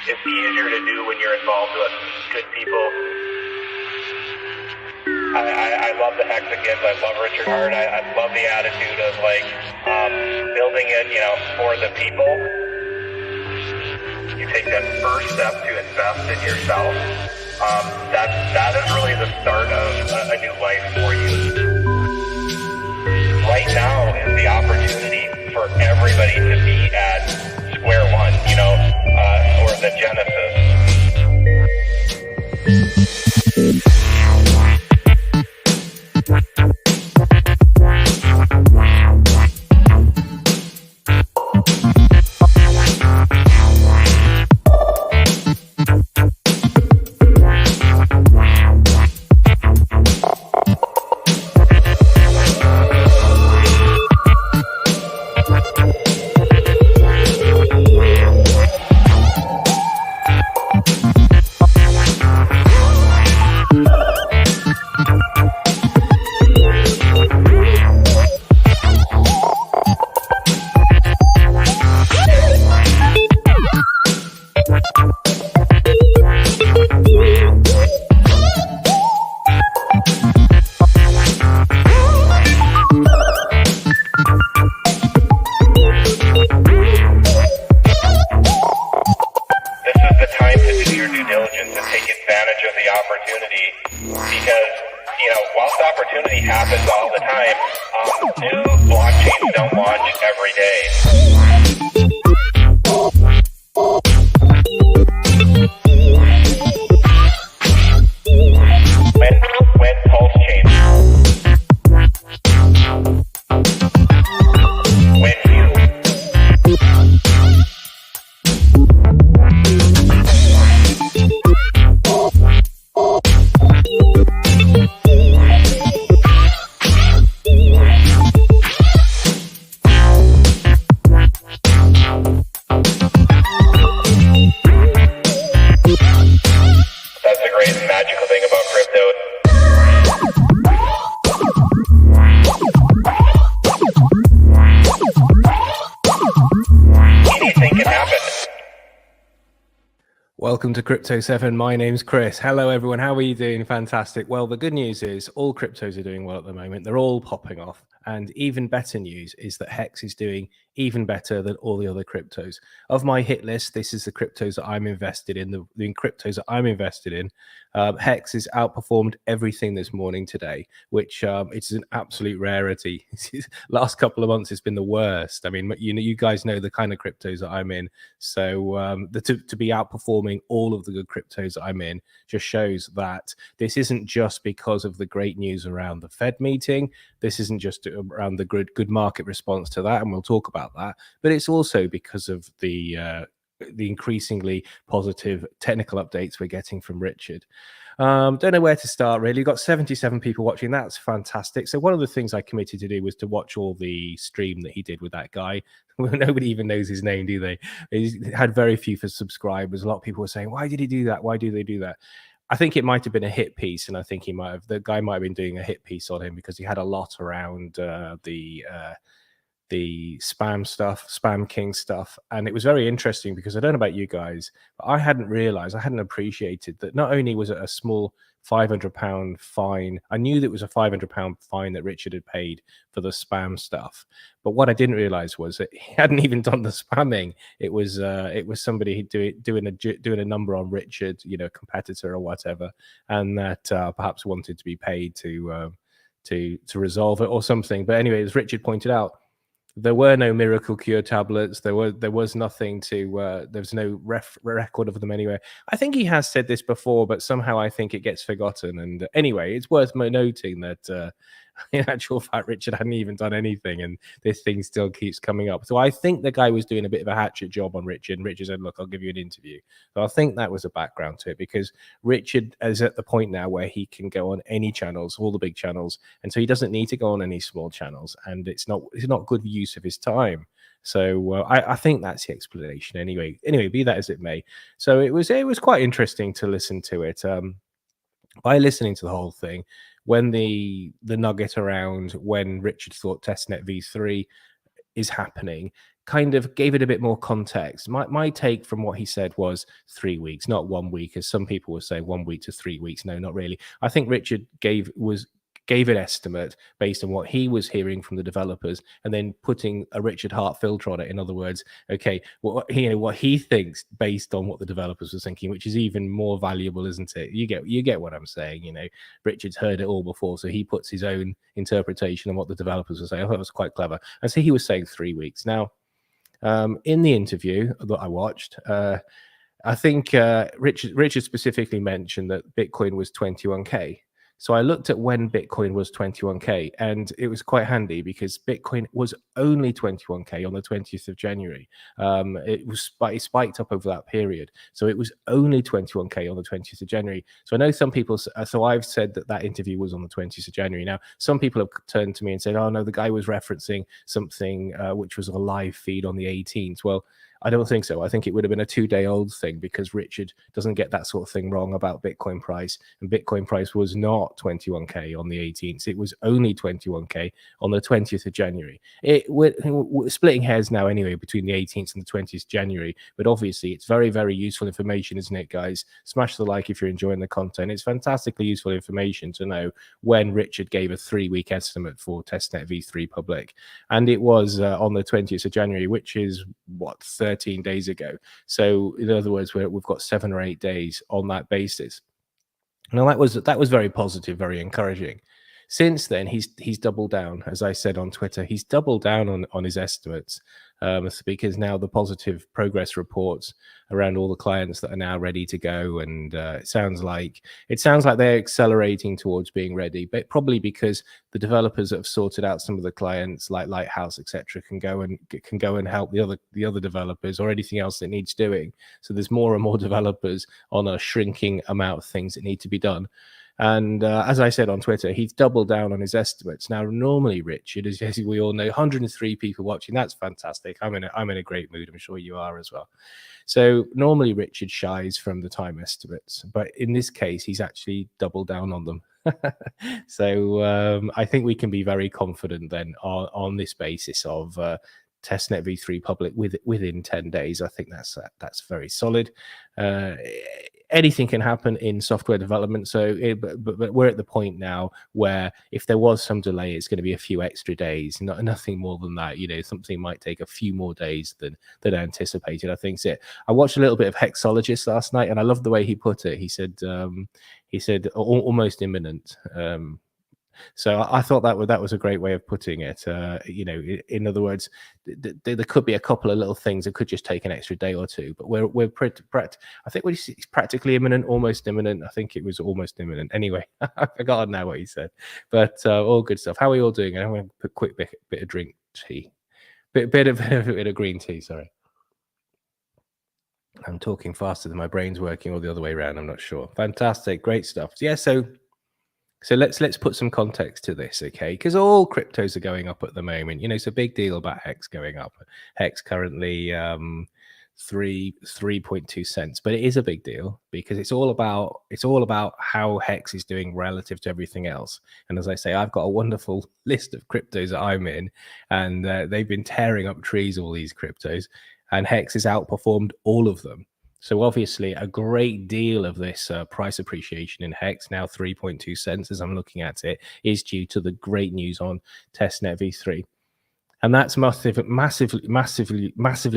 It's easier to do when you're involved with good people. I love the hexagons. I love Richard Hart. I love the attitude of building it, for the people. You take that first step to invest in yourself. That is really the start of a new life for you. Right now is the opportunity for everybody to be at square one, or the genesis. Whilst opportunity happens all the time, new blockchains don't launch every day. When Pulsechain, when you magical thing about crypto. Anything can happen. Welcome to Crypto 7. My name's Chris. Hello, everyone. How are you doing? Fantastic. Well, the good news is all cryptos are doing well at the moment. They're all popping off. And even better news is that Hex is doing even better than all the other cryptos. Of my hit list, this is the cryptos that I'm invested in, the cryptos that I'm invested in. Hex has outperformed everything this morning today, which it's an absolute rarity. Last couple of months, it's been the worst. I mean, you guys know the kind of cryptos that I'm in. So to be outperforming all of the good cryptos that I'm in just shows that this isn't just because of the great news around the Fed meeting. This isn't just around the good market response to that, and we'll talk about that, but it's also because of the increasingly positive technical updates we're getting from Richard. Don't know where to start, really. We've got 77 people watching. That's fantastic. So one of the things I committed to do was to watch all the stream that he did with that guy. Nobody even knows his name, do they? He had very few subscribers. A lot of people were saying, why did he do that? Why do they do that? I think it might have been a hit piece, and I think the guy might have been doing a hit piece on him because he had a lot around the spam stuff, Spam King stuff. And it was very interesting because I don't know about you guys, but I hadn't appreciated that not only was it a small £500 fine, I knew that it was a £500 fine that Richard had paid for the spam stuff. But what I didn't realize was that he hadn't even done the spamming. It was somebody doing a number on Richard, a competitor or whatever, and that perhaps wanted to be paid to resolve it or something. But anyway, as Richard pointed out, there were no miracle cure tablets. There was nothing to. There was no record of them anywhere. I think he has said this before, but somehow I think it gets forgotten. And anyway, it's worth noting that in actual fact, Richard hadn't even done anything, and this thing still keeps coming up. So I think the guy was doing a bit of a hatchet job on Richard. And Richard said, "Look, I'll give you an interview." So I think that was a background to it, because Richard is at the point now where he can go on any channels, all the big channels, and so he doesn't need to go on any small channels, and it's not good use of his time. So I think that's the explanation. Anyway, be that as it may. So it was quite interesting to listen to it. By listening to the whole thing, when the nugget around when Richard thought Testnet v3 is happening kind of gave it a bit more context. My take from what he said was 3 weeks, not 1 week, as some people would say 1 week to 3 weeks. No, not really. I think Richard gave an estimate based on what he was hearing from the developers, and then putting a Richard Hart filter on it. In other words, okay, what he thinks based on what the developers were thinking, which is even more valuable, isn't it? You get what I'm saying. Richard's heard it all before, so he puts his own interpretation on what the developers were saying. I thought it was quite clever. And so he was saying 3 weeks. Now, in the interview that I watched, I think Richard specifically mentioned that Bitcoin was 21K. So I looked at when Bitcoin was 21K, and it was quite handy because Bitcoin was only 21K on the 20th of January. It spiked up over that period. So it was only 21K on the 20th of January. So I know some people, so I've said that interview was on the 20th of January. Now, some people have turned to me and said, oh no, the guy was referencing something which was a live feed on the 18th. Well, I don't think so. I think it would have been a 2-day-old thing because Richard doesn't get that sort of thing wrong about Bitcoin price. And Bitcoin price was not 21K on the 18th. It was only 21K on the 20th of January. We're splitting hairs now anyway between the 18th and the 20th of January. But obviously, it's very, very useful information, isn't it, guys? Smash the like if you're enjoying the content. It's fantastically useful information to know when Richard gave a 3-week estimate for Testnet v3 public. And it was on the 20th of January, which is, 13 days ago. So in other words, we've got 7 or 8 days on that basis. Now that was very positive, very encouraging. Since then, he's doubled down, as I said on Twitter. He's doubled down on his estimates because now the positive progress reports around all the clients that are now ready to go, and it sounds like they're accelerating towards being ready. But probably because the developers that have sorted out some of the clients, like Lighthouse, etc., can go and help the other developers or anything else that needs doing. So there's more and more developers on a shrinking amount of things that need to be done. And as I said on Twitter, he's doubled down on his estimates. Now, normally, Richard, as we all know, 103 people watching. That's fantastic. I'm in a great mood. I'm sure you are as well. So normally, Richard shies from the time estimates, but in this case, he's actually doubled down on them. So I think we can be very confident then on this basis of Testnet v3 public within 10 days. I think that's very solid. Anything can happen in software development. But we're at the point now where if there was some delay, it's going to be a few extra days, nothing more than that. Something might take a few more days than anticipated. I think so. I watched a little bit of Hexologist last night, and I loved the way he put it. He said almost imminent. So I thought that was a great way of putting it. In other words, there could be a couple of little things that could just take an extra day or two, but we're pretty. I think it's practically imminent, almost imminent. I think it was almost imminent. Anyway, I've forgotten now what he said, but all good stuff. How are you all doing? I'm going to put a quick bit of drink tea, bit of green tea. Sorry. I'm talking faster than my brain's working, or the other way around. I'm not sure. Fantastic, great stuff. Yeah, so let's put some context to this, okay? Because all cryptos are going up at the moment. It's a big deal about Hex going up. Hex currently 3.2 cents, but it is a big deal because it's all about how Hex is doing relative to everything else. And as I say, I've got a wonderful list of cryptos that I'm in, and they've been tearing up trees, all these cryptos, and Hex has outperformed all of them. So obviously a great deal of this price appreciation in Hex, now 3.2 cents as I'm looking at it, is due to the great news on Testnet v3. And that's massively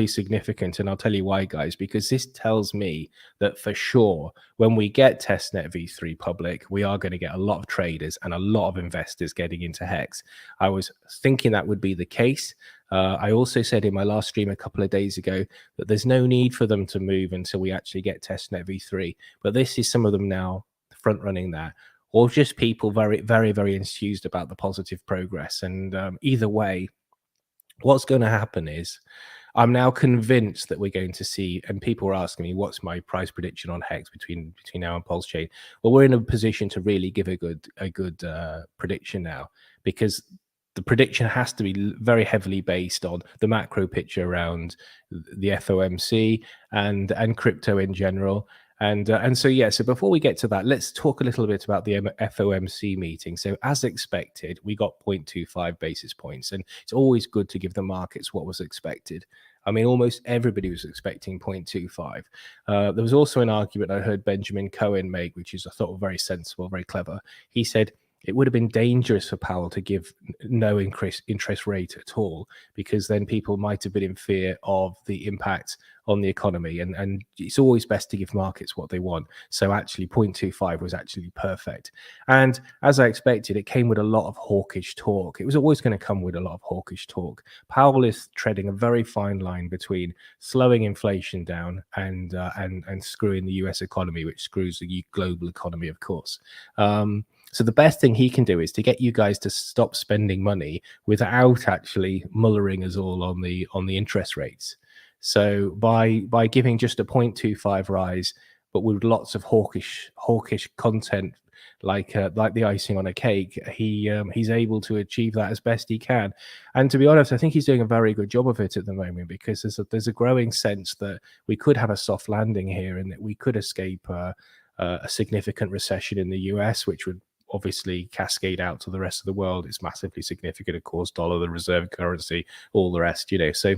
significant. And I'll tell you why, guys, because this tells me that for sure, when we get Testnet v3 public, we are going to get a lot of traders and a lot of investors getting into Hex. I was thinking that would be the case. I also said in my last stream a couple of days ago that there's no need for them to move until we actually get Testnet v3. But this is some of them now front running that, or just people very, very, very enthused about the positive progress. And either way, what's going to happen is I'm now convinced that we're going to see, and people are asking me, what's my price prediction on Hex between now and Pulsechain? Well, we're in a position to really give a good prediction now, because the prediction has to be very heavily based on the macro picture around the FOMC and crypto in general. And so, yeah, so before we get to that, let's talk a little bit about the FOMC meeting. So as expected, we got 0.25 basis points, and it's always good to give the markets what was expected. I mean, almost everybody was expecting 0.25. There was also an argument I heard Benjamin Cohen make, which is I thought very sensible, very clever. He said it would have been dangerous for Powell to give no interest rate at all, because then people might have been in fear of the impact on the economy. And it's always best to give markets what they want. So actually 0.25 was actually perfect. And as I expected, it came with a lot of hawkish talk. It was always going to come with a lot of hawkish talk. Powell is treading a very fine line between slowing inflation down and screwing the US economy, which screws the global economy, of course. So the best thing he can do is to get you guys to stop spending money without actually mullering us all on the interest rates. So by giving just a 0.25 rise, but with lots of hawkish content, like the icing on a cake, he's able to achieve that as best he can. And to be honest, I think he's doing a very good job of it at the moment, because there's a growing sense that we could have a soft landing here, and that we could escape a significant recession in the US, which would obviously cascade out to the rest of the world. It's massively significant, of course, dollar, the reserve currency, all the rest, so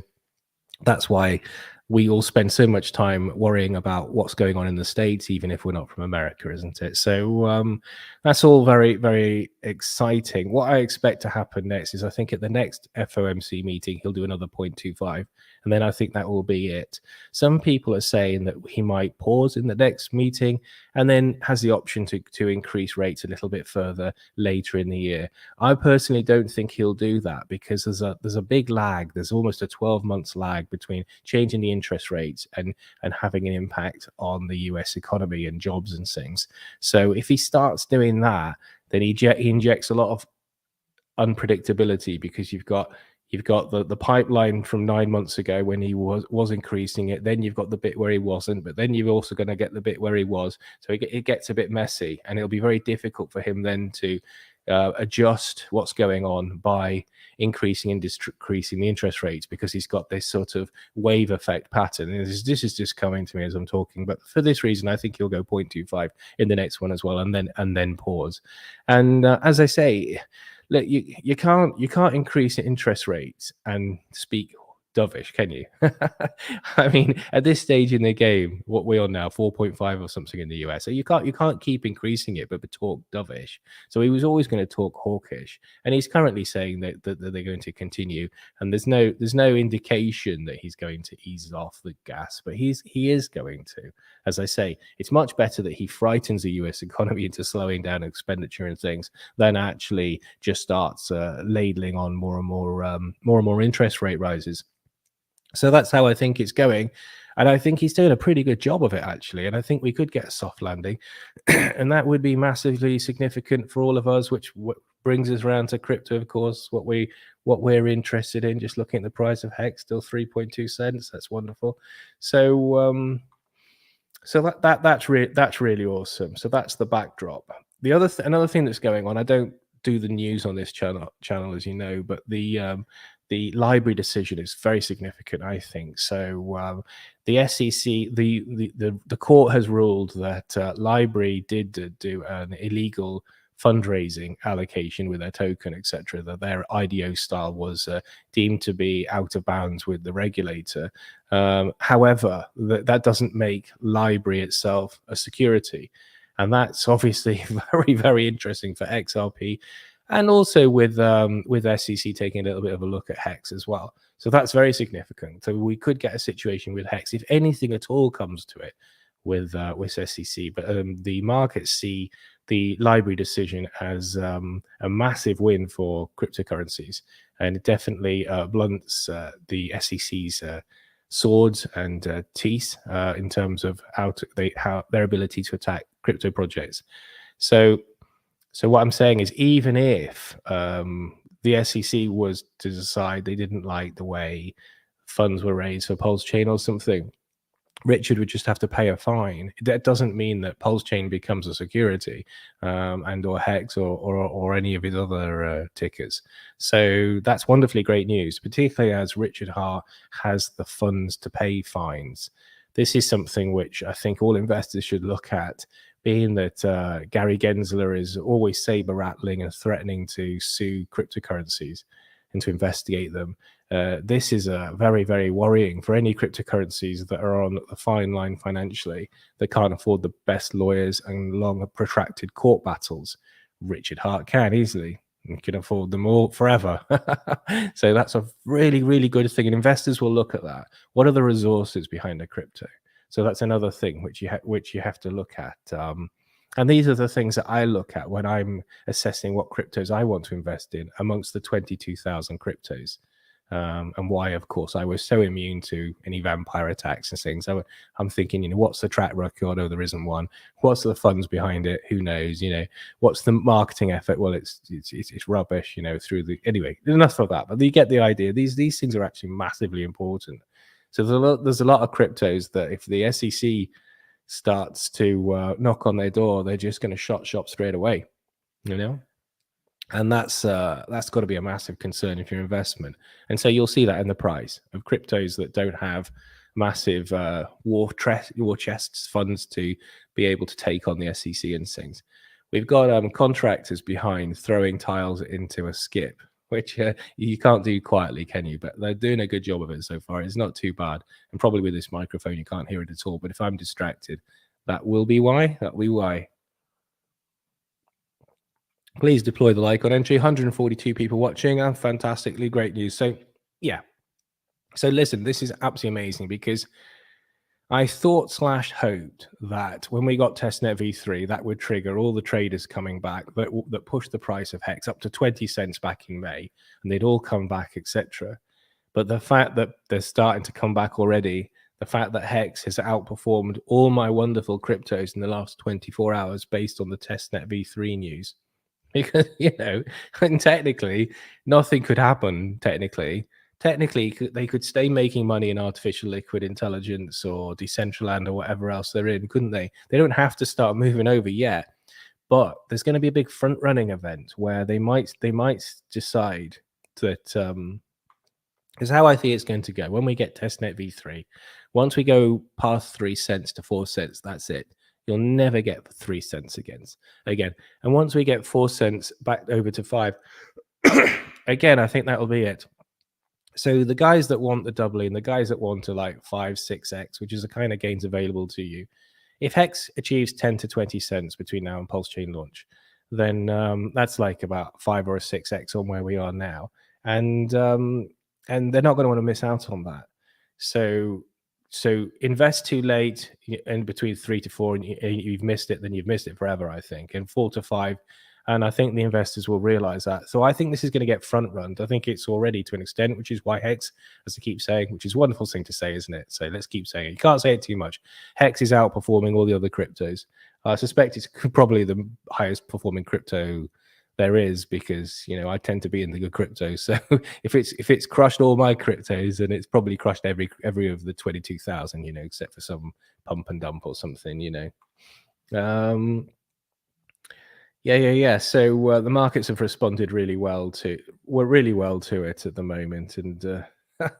that's why we all spend so much time worrying about what's going on in the States, even if we're not from America, isn't it? So that's all very, very exciting. What I expect to happen next is, I think at the next FOMC meeting, he'll do another 0.25, and then I think that will be it. Some people are saying that he might pause in the next meeting and then has the option to increase rates a little bit further later in the year. I personally don't think he'll do that, because there's a big lag. There's almost a 12 months lag between changing the interest rates and having an impact on the US economy and jobs and things. So if he starts doing that, then he injects a lot of unpredictability, because you've got the pipeline from 9 months ago when he was increasing it. Then you've got the bit where he wasn't, but then you're also going to get the bit where he was. So it gets a bit messy, and it'll be very difficult for him then to adjust what's going on by increasing and decreasing the interest rates, because he's got this sort of wave effect pattern. And this is just coming to me as I'm talking, but for this reason, I think he'll go 0.25 in the next one as well, and then pause. And as I say, look, you can't increase interest rates and speak dovish, can you? I mean, at this stage in the game, what we're on now, 4.5 or something in the US. So you can't keep increasing it, but talk dovish. So he was always going to talk hawkish, and he's currently saying that they're going to continue. And there's no indication that he's going to ease off the gas, but he is going to. As I say, it's much better that he frightens the US economy into slowing down expenditure and things than actually just starts ladling on more and more interest rate rises. So that's how I think it's going. And I think he's doing a pretty good job of it, actually. And I think we could get a soft landing. And that would be massively significant for all of us, which brings us around to crypto, of course, what we're interested in. Just looking at the price of Hex, still 3.2 cents. That's wonderful. So that's really awesome. So that's the backdrop. The another thing that's going on, I don't do the news on this channel, as you know, but the library decision is very significant, I think. So the SEC, the court has ruled that library did do an illegal fundraising allocation with their token, etc. That their IDO style was deemed to be out of bounds with the regulator. However, that doesn't make library itself a security. And that's obviously very, very interesting for XRP. And also with SEC taking a little bit of a look at Hex as well. So that's very significant. So we could get a situation with Hex, if anything at all comes to it, with SEC. But the markets see the library decision as a massive win for cryptocurrencies. And it definitely blunts the SEC's swords and teeth in terms of how their ability to attack crypto projects. So what I'm saying is, even if the SEC was to decide they didn't like the way funds were raised for Pulsechain or something, Richard would just have to pay a fine. That doesn't mean that Pulsechain becomes a security, and or Hex or any of his other tickers. So that's wonderfully great news, particularly as Richard Hart has the funds to pay fines. This is something which I think all investors should look at, being that Gary Gensler is always saber rattling and threatening to sue cryptocurrencies. and to investigate them. This is very, very worrying for any cryptocurrencies that are on the fine line financially, that can't afford the best lawyers and long protracted court battles. Richard Hart can easily. You can afford them all forever. So that's a really, really good thing. And investors will look at that. What are the resources behind a crypto? So that's another thing which you have to look at. And these are the things that I look at when I'm assessing what cryptos I want to invest in amongst the 22,000 cryptos. And why, of course, I was so immune to any vampire attacks and things. I'm thinking, what's the track record? Oh, there isn't one. What's the funds behind it? Who knows? What's the marketing effort? Well, it's rubbish. Anyway, enough of that. But you get the idea. These things are actually massively important. So there's a lot of cryptos that if the SEC starts to knock on their door, they're just going to shop straight away. And that's got to be a massive concern if your investment. And so you'll see that in the price of cryptos that don't have massive war chests funds to be able to take on the SEC and things. We've got contractors behind throwing tiles into a skip, which you can't do quietly, can you? But they're doing a good job of it so far. It's not too bad. And probably with this microphone, you can't hear it at all. But if I'm distracted, that will be why. That'll be why. Please deploy the like on entry. 142 people watching, and fantastically great news. So, yeah. So, listen, this is absolutely amazing because I thought / hoped that when we got Testnet v3, that would trigger all the traders coming back that pushed the price of Hex up to 20 cents back in May, and they'd all come back, etc. But the fact that they're starting to come back already, the fact that Hex has outperformed all my wonderful cryptos in the last 24 hours based on the Testnet v3 news, because and technically nothing could happen. Technically they could stay making money in artificial liquid intelligence or Decentraland or whatever else they're in, couldn't they? They don't have to start moving over yet, but there's going to be a big front running event where they might decide that is how I think it's going to go. When we get Testnet v3, once we go past 3 cents to 4 cents, that's it. You'll never get 3 cents again. And once we get 4 cents back over to 5, again, I think that'll be it. So the guys that want the doubling, the guys that want to like 5, 6x, which is the kind of gains available to you, if Hex achieves 10 to 20 cents between now and Pulsechain launch, then that's like about 5 or 6x on where we are now. And they're not going to want to miss out on that. So invest too late and between 3 to 4, and you've missed it, then you've missed it forever, I think. And 4 to 5, and I think the investors will realize that. So I think this is going to get front run. I think it's already to an extent, which is why Hex, as I keep saying, which is a wonderful thing to say, isn't it? So let's keep saying it. You can't say it too much. Hex is outperforming all the other cryptos. I suspect it's probably the highest performing crypto there is, because I tend to be in the good crypto. So if it's crushed all my cryptos, then it's probably crushed every of the 22,000, except for some pump and dump or something, Yeah. So the markets have responded really well to it at the moment, and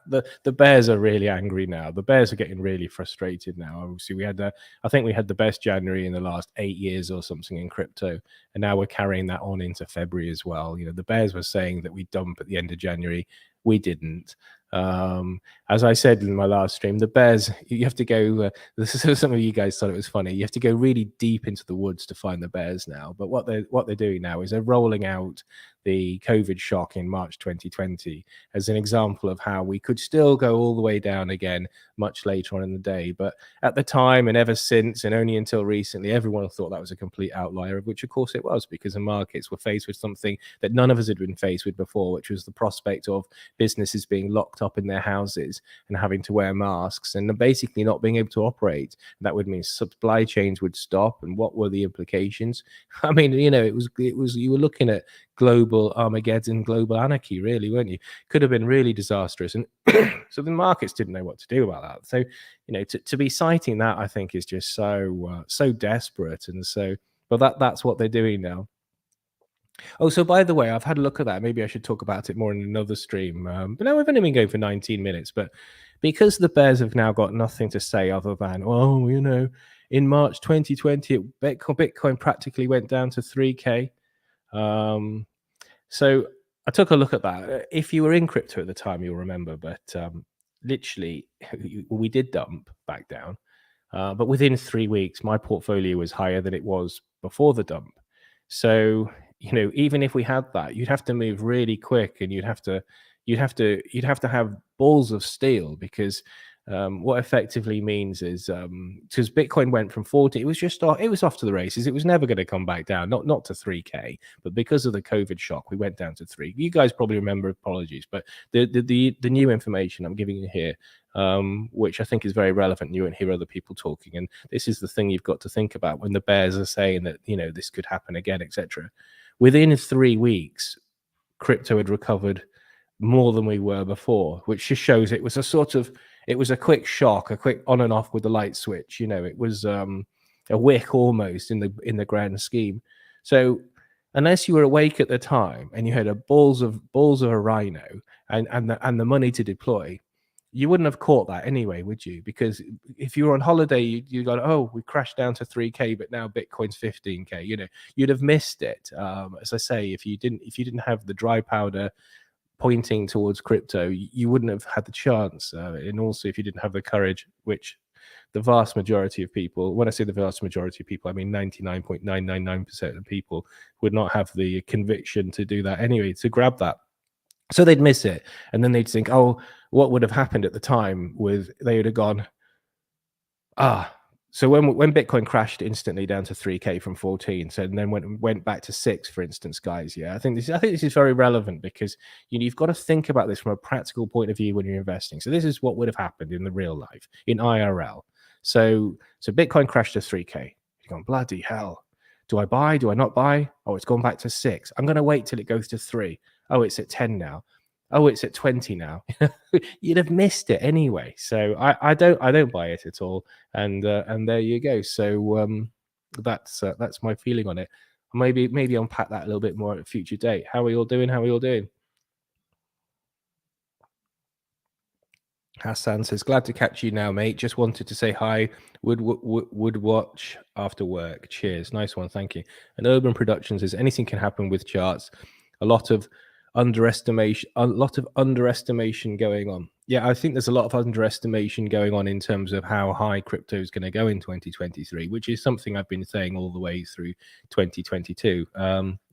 the bears are really angry now. The bears are getting really frustrated now. Obviously, I think we had the best January in the last 8 years or something in crypto, and now we're carrying that on into February as well. The bears were saying that we dump at the end of January. We didn't. As I said in my last stream, the bears, you have to go, some of you guys thought it was funny, you have to go really deep into the woods to find the bears now. But what they're doing now is they're rolling out the COVID shock in March 2020 as an example of how we could still go all the way down again much later on in the day. But at the time, and ever since, and only until recently, everyone thought that was a complete outlier, which of course it was, because the markets were faced with something that none of us had been faced with before, which was the prospect of businesses being locked up in their houses and having to wear masks and basically not being able to operate. That would mean supply chains would stop. And what were the implications? I mean, it was you were looking at global Armageddon, global anarchy, really, weren't you? Could have been really disastrous. And so the markets didn't know what to do about that. So, to be citing that, I think, is just so desperate. And so, but that's what they're doing now. Oh, so by the way, I've had a look at that. Maybe I should talk about it more in another stream. But now we've only been going for 19 minutes. But because the bears have now got nothing to say other than, in March 2020, Bitcoin practically went down to 3K. So I took a look at that. If you were in crypto at the time, you'll remember, but literally, we did dump back down. But within 3 weeks, my portfolio was higher than it was before the dump. So, even if we had that, you'd have to move really quick, and you'd have to have balls of steel, because what effectively means is, because Bitcoin went from 40, it was off to the races. It was never going to come back down, not to 3K, but because of the COVID shock, we went down to 3. You guys probably remember. Apologies, but the new information I'm giving you here, which I think is very relevant. You won't hear other people talking, and this is the thing you've got to think about when the bears are saying that this could happen again, etc. Within 3 weeks, crypto had recovered more than we were before, which just shows it was a quick shock, a quick on and off with the light switch. It was a wick almost in the grand scheme. So unless you were awake at the time and you had balls of a rhino and the money to deploy, you wouldn't have caught that anyway, would you? Because if you were on holiday, you got, oh, we crashed down to 3K, but now Bitcoin's 15K. You'd have missed it. As I say, if you didn't have the dry powder pointing towards crypto, you wouldn't have had the chance. And also, if you didn't have the courage, which the vast majority of people, when I say the vast majority of people, I mean 99.999% of people would not have the conviction to do that anyway, to grab that. So they'd miss it, and then they'd think, oh, what would have happened at the time they would have gone, so when Bitcoin crashed instantly down to 3K from 14, so and then went back to 6, for instance, guys. Yeah, I think this is very relevant, because you've got to think about this from a practical point of view when you're investing. So this is what would have happened in the real life, in IRL. So Bitcoin crashed to 3K. You're going, bloody hell. Do I buy? Do I not buy? Oh, it's gone back to 6. I'm going to wait till it goes to 3. Oh, it's at 10 now. Oh, it's at 20 now. You'd have missed it anyway. So I don't buy it at all. And there you go. So that's my feeling on it. Maybe unpack that a little bit more at a future date. How are you all doing? Hassan says, glad to catch you now, mate. Just wanted to say hi. Would watch after work. Cheers. Nice one. Thank you. And Urban Productions says, anything can happen with charts. A lot of underestimation going on. Yeah, I think there's a lot of underestimation going on in terms of how high crypto is going to go in 2023, which is something I've been saying all the way through 2022.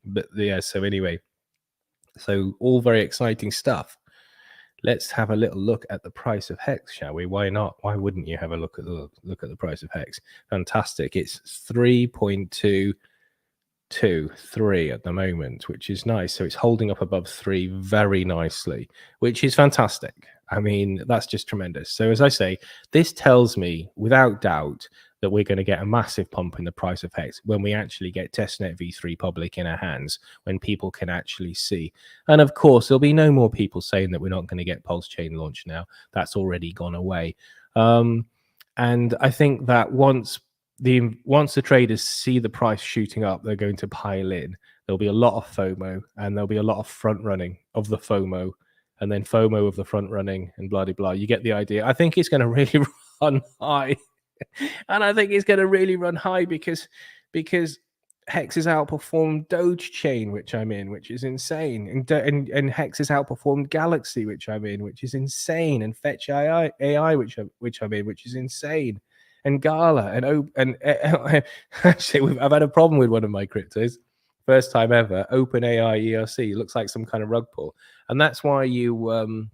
But yeah, so anyway, so all very exciting stuff. Let's have a little look at the price of Hex, shall we? Why not? Why wouldn't you have a look at the price of Hex? Fantastic. It's 3.223 at the moment, which is nice. So it's holding up above 3 very nicely, which is fantastic. I mean, that's just tremendous. So as I say, this tells me without doubt that we're going to get a massive pump in the price of Hex when we actually get Testnet v3 public in our hands, when people can actually see. And of course, there'll be no more people saying that we're not going to get Pulsechain launched now. That's already gone away. And I think that once the traders see the price shooting up, they're going to pile in. There'll be a lot of FOMO, and there'll be a lot of front running of the FOMO, and then FOMO of the front running, and blah, blah, blah. You get the idea. I think it's going to really run high. And I think it's going to really run high because Hex has outperformed Dogechain, which I'm in, which is insane. And Hex has outperformed Galaxy, which I'm in, which is insane. And Fetch AI, which I'm in, which is insane. And Gala and actually, I've had a problem with one of my cryptos. First time ever. OpenAI ERC looks like some kind of rug pull, and that's why you.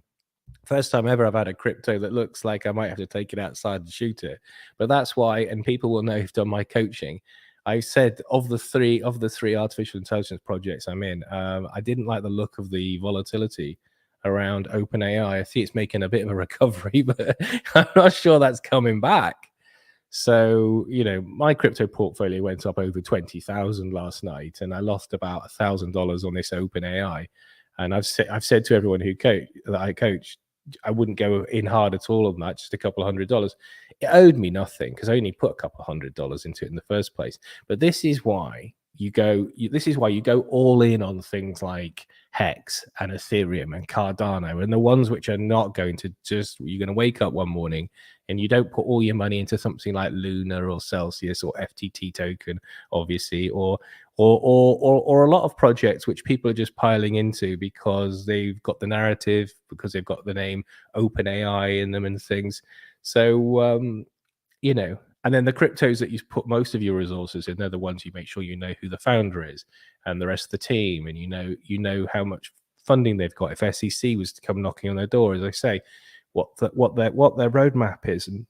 First time ever I've had a crypto that looks like I might have to take it outside and shoot it. But that's why, and people will know who've done my coaching, I said of the three artificial intelligence projects I'm in, I didn't like the look of the volatility around OpenAI. I see it's making a bit of a recovery, but I'm not sure that's coming back. So, my crypto portfolio went up over 20,000 last night, and I lost about $1,000 on this OpenAI. And I've said to everyone that I coach, I wouldn't go in hard at all on that, just a couple of $100. It owed me nothing because I only put a couple of $100 into it in the first place. But this is why you go all in on things like Hex and Ethereum and Cardano, and the ones which are not going to you're going to wake up one morning and you don't put all your money into something like Luna or Celsius or FTT token, obviously, or a lot of projects which people are just piling into because they've got the narrative, because they've got the name OpenAI in them and things. So and then the cryptos that you put most of your resources in, they're the ones you make sure you know who the founder is and the rest of the team, and you know how much funding they've got. If SEC was to come knocking on their door, as I say, what their roadmap is, and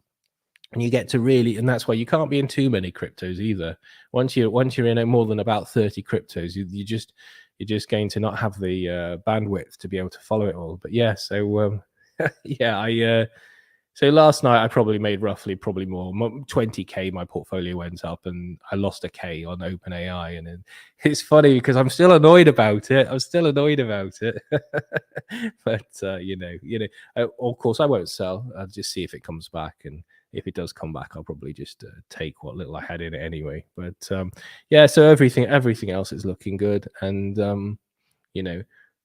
you get to really, and that's why you can't be in too many cryptos either. Once you're in more than about 30 cryptos, you're just going to not have the bandwidth to be able to follow it all. But yeah, so so last night I probably made probably more 20k. My portfolio went up, and I lost a K on OpenAI, and it's funny because I'm still annoyed about it. But of course I won't sell. I'll just see if it comes back, and if it does come back, I'll probably just take what little I had in it anyway. But so everything else is looking good, and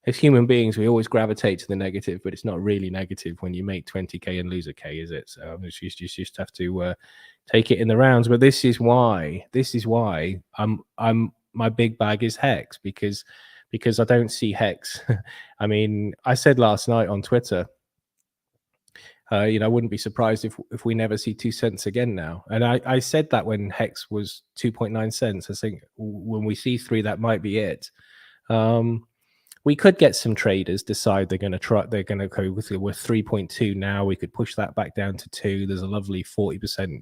as human beings, we always gravitate to the negative, but it's not really negative when you make 20k and lose a K, is it? So you just have to take it in the rounds. But this is why I'm my big bag is Hex, because I don't see Hex. I mean, I said last night on Twitter, I wouldn't be surprised if we never see 2 cents again now. And I said that when Hex was 2.9 cents. I think when we see 3, that might be it. We could get some traders decide they're going to go with 3.2 now. We could push that back down to 2. There's a lovely 40%.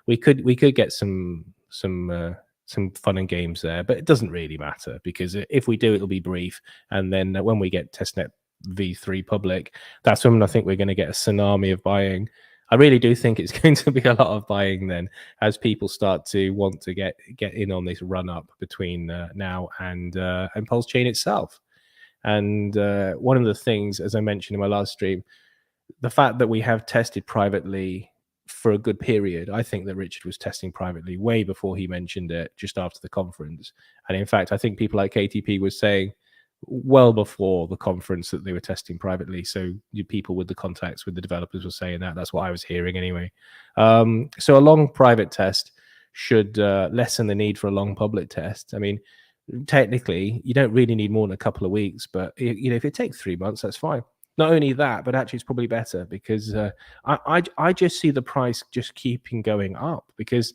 We could get some fun and games there, but it doesn't really matter, because if we do, it'll be brief. And then when we get Testnet V3 public, that's when I think we're going to get a tsunami of buying. I really do think it's going to be a lot of buying then, as people start to want to get in on this run up between now and Pulsechain itself. And one of the things, as I mentioned in my last stream, the fact that we have tested privately for a good period. I think that Richard was testing privately way before he mentioned it, just after the conference. And in fact, I think people like KTP was saying well before the conference that they were testing privately. So people with the contacts with the developers were saying that. That's what I was hearing anyway. So a long private test should lessen the need for a long public test. I mean, technically, you don't really need more than a couple of weeks, but if it takes 3 months, that's fine. Not only that, but actually it's probably better, because I just see the price just keeping going up, because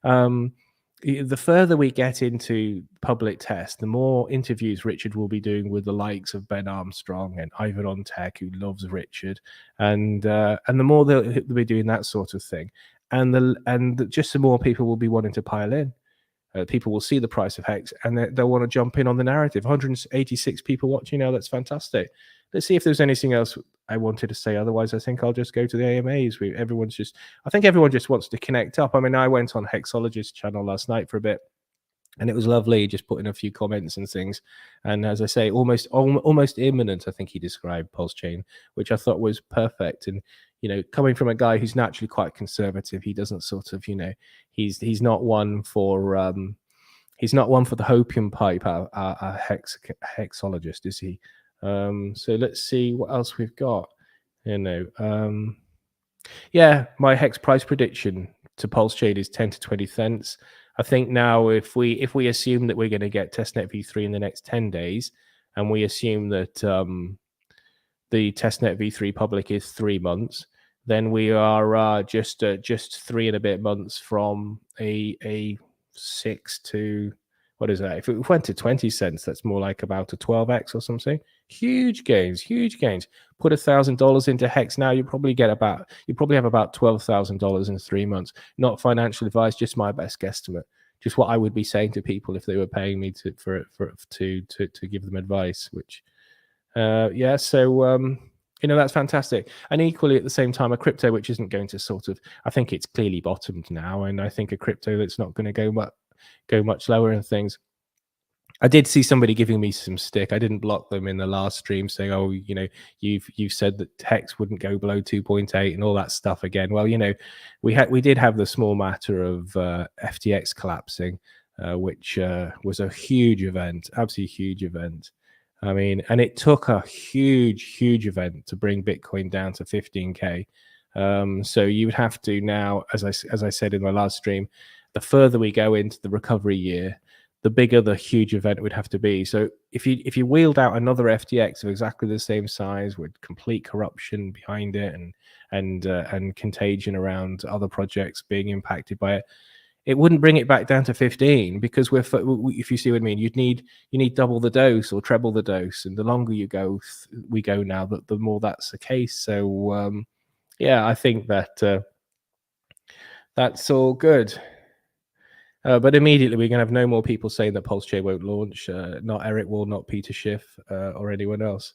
the further we get into public test, the more interviews Richard will be doing with the likes of Ben Armstrong and Ivan on Tech, who loves Richard, and the more they'll be doing that sort of thing, and just the more people will be wanting to pile in. People will see the price of Hex, and they'll want to jump in on the narrative. 186 people watching now. That's fantastic. Let's see if there's anything else I wanted to say. Otherwise, I think I'll just go to the AMAs. I think everyone just wants to connect up. I mean, I went on Hexologist's channel last night for a bit, and it was lovely, just putting a few comments and things. And as I say, almost imminent, I think he described Pulsechain, which I thought was perfect. And coming from a guy who's naturally quite conservative, he doesn't sort of, he's not one for the hopium pipe, a hexologist, is he? So let's see what else we've got. My Hex price prediction to Pulsechain is 10 to 20 cents. I think now if we assume that we're going to get Testnet V3 in the next 10 days, and we assume that the Testnet V3 public is 3 months, then we are just 3 and a bit months from a 6 to, what is that? If it went to 20 cents, that's more like about a 12x or something. Huge gains. Put $1,000 into Hex now, you probably have about $12,000 in 3 months. Not financial advice, just my best guesstimate. Just what I would be saying to people if they were paying me to give them advice. Which, that's fantastic. And equally at the same time, a crypto which isn't going to I think it's clearly bottomed now, and I think a crypto that's not going to go much lower and things. I did see somebody giving me some stick. I didn't block them in the last stream, saying, "Oh, you've said that Hex wouldn't go below 2.8 and all that stuff again." Well, we did have the small matter of FTX collapsing, which was a huge event, absolutely huge event. I mean, and it took a huge event to bring Bitcoin down to 15K. So you would have to now, as I said in my last stream, the further we go into the recovery year, the bigger the huge event would have to be. So if you wheeled out another FTX of exactly the same size with complete corruption behind it and contagion around other projects being impacted by it, it wouldn't bring it back down to 15, because if you see what I mean, you need double the dose or treble the dose, and the longer we go now, the more that's the case. So yeah, I think that that's all good. But immediately we're going to have no more people saying that Pulsechain won't launch. Not Eric Wall, not Peter Schiff, or anyone else.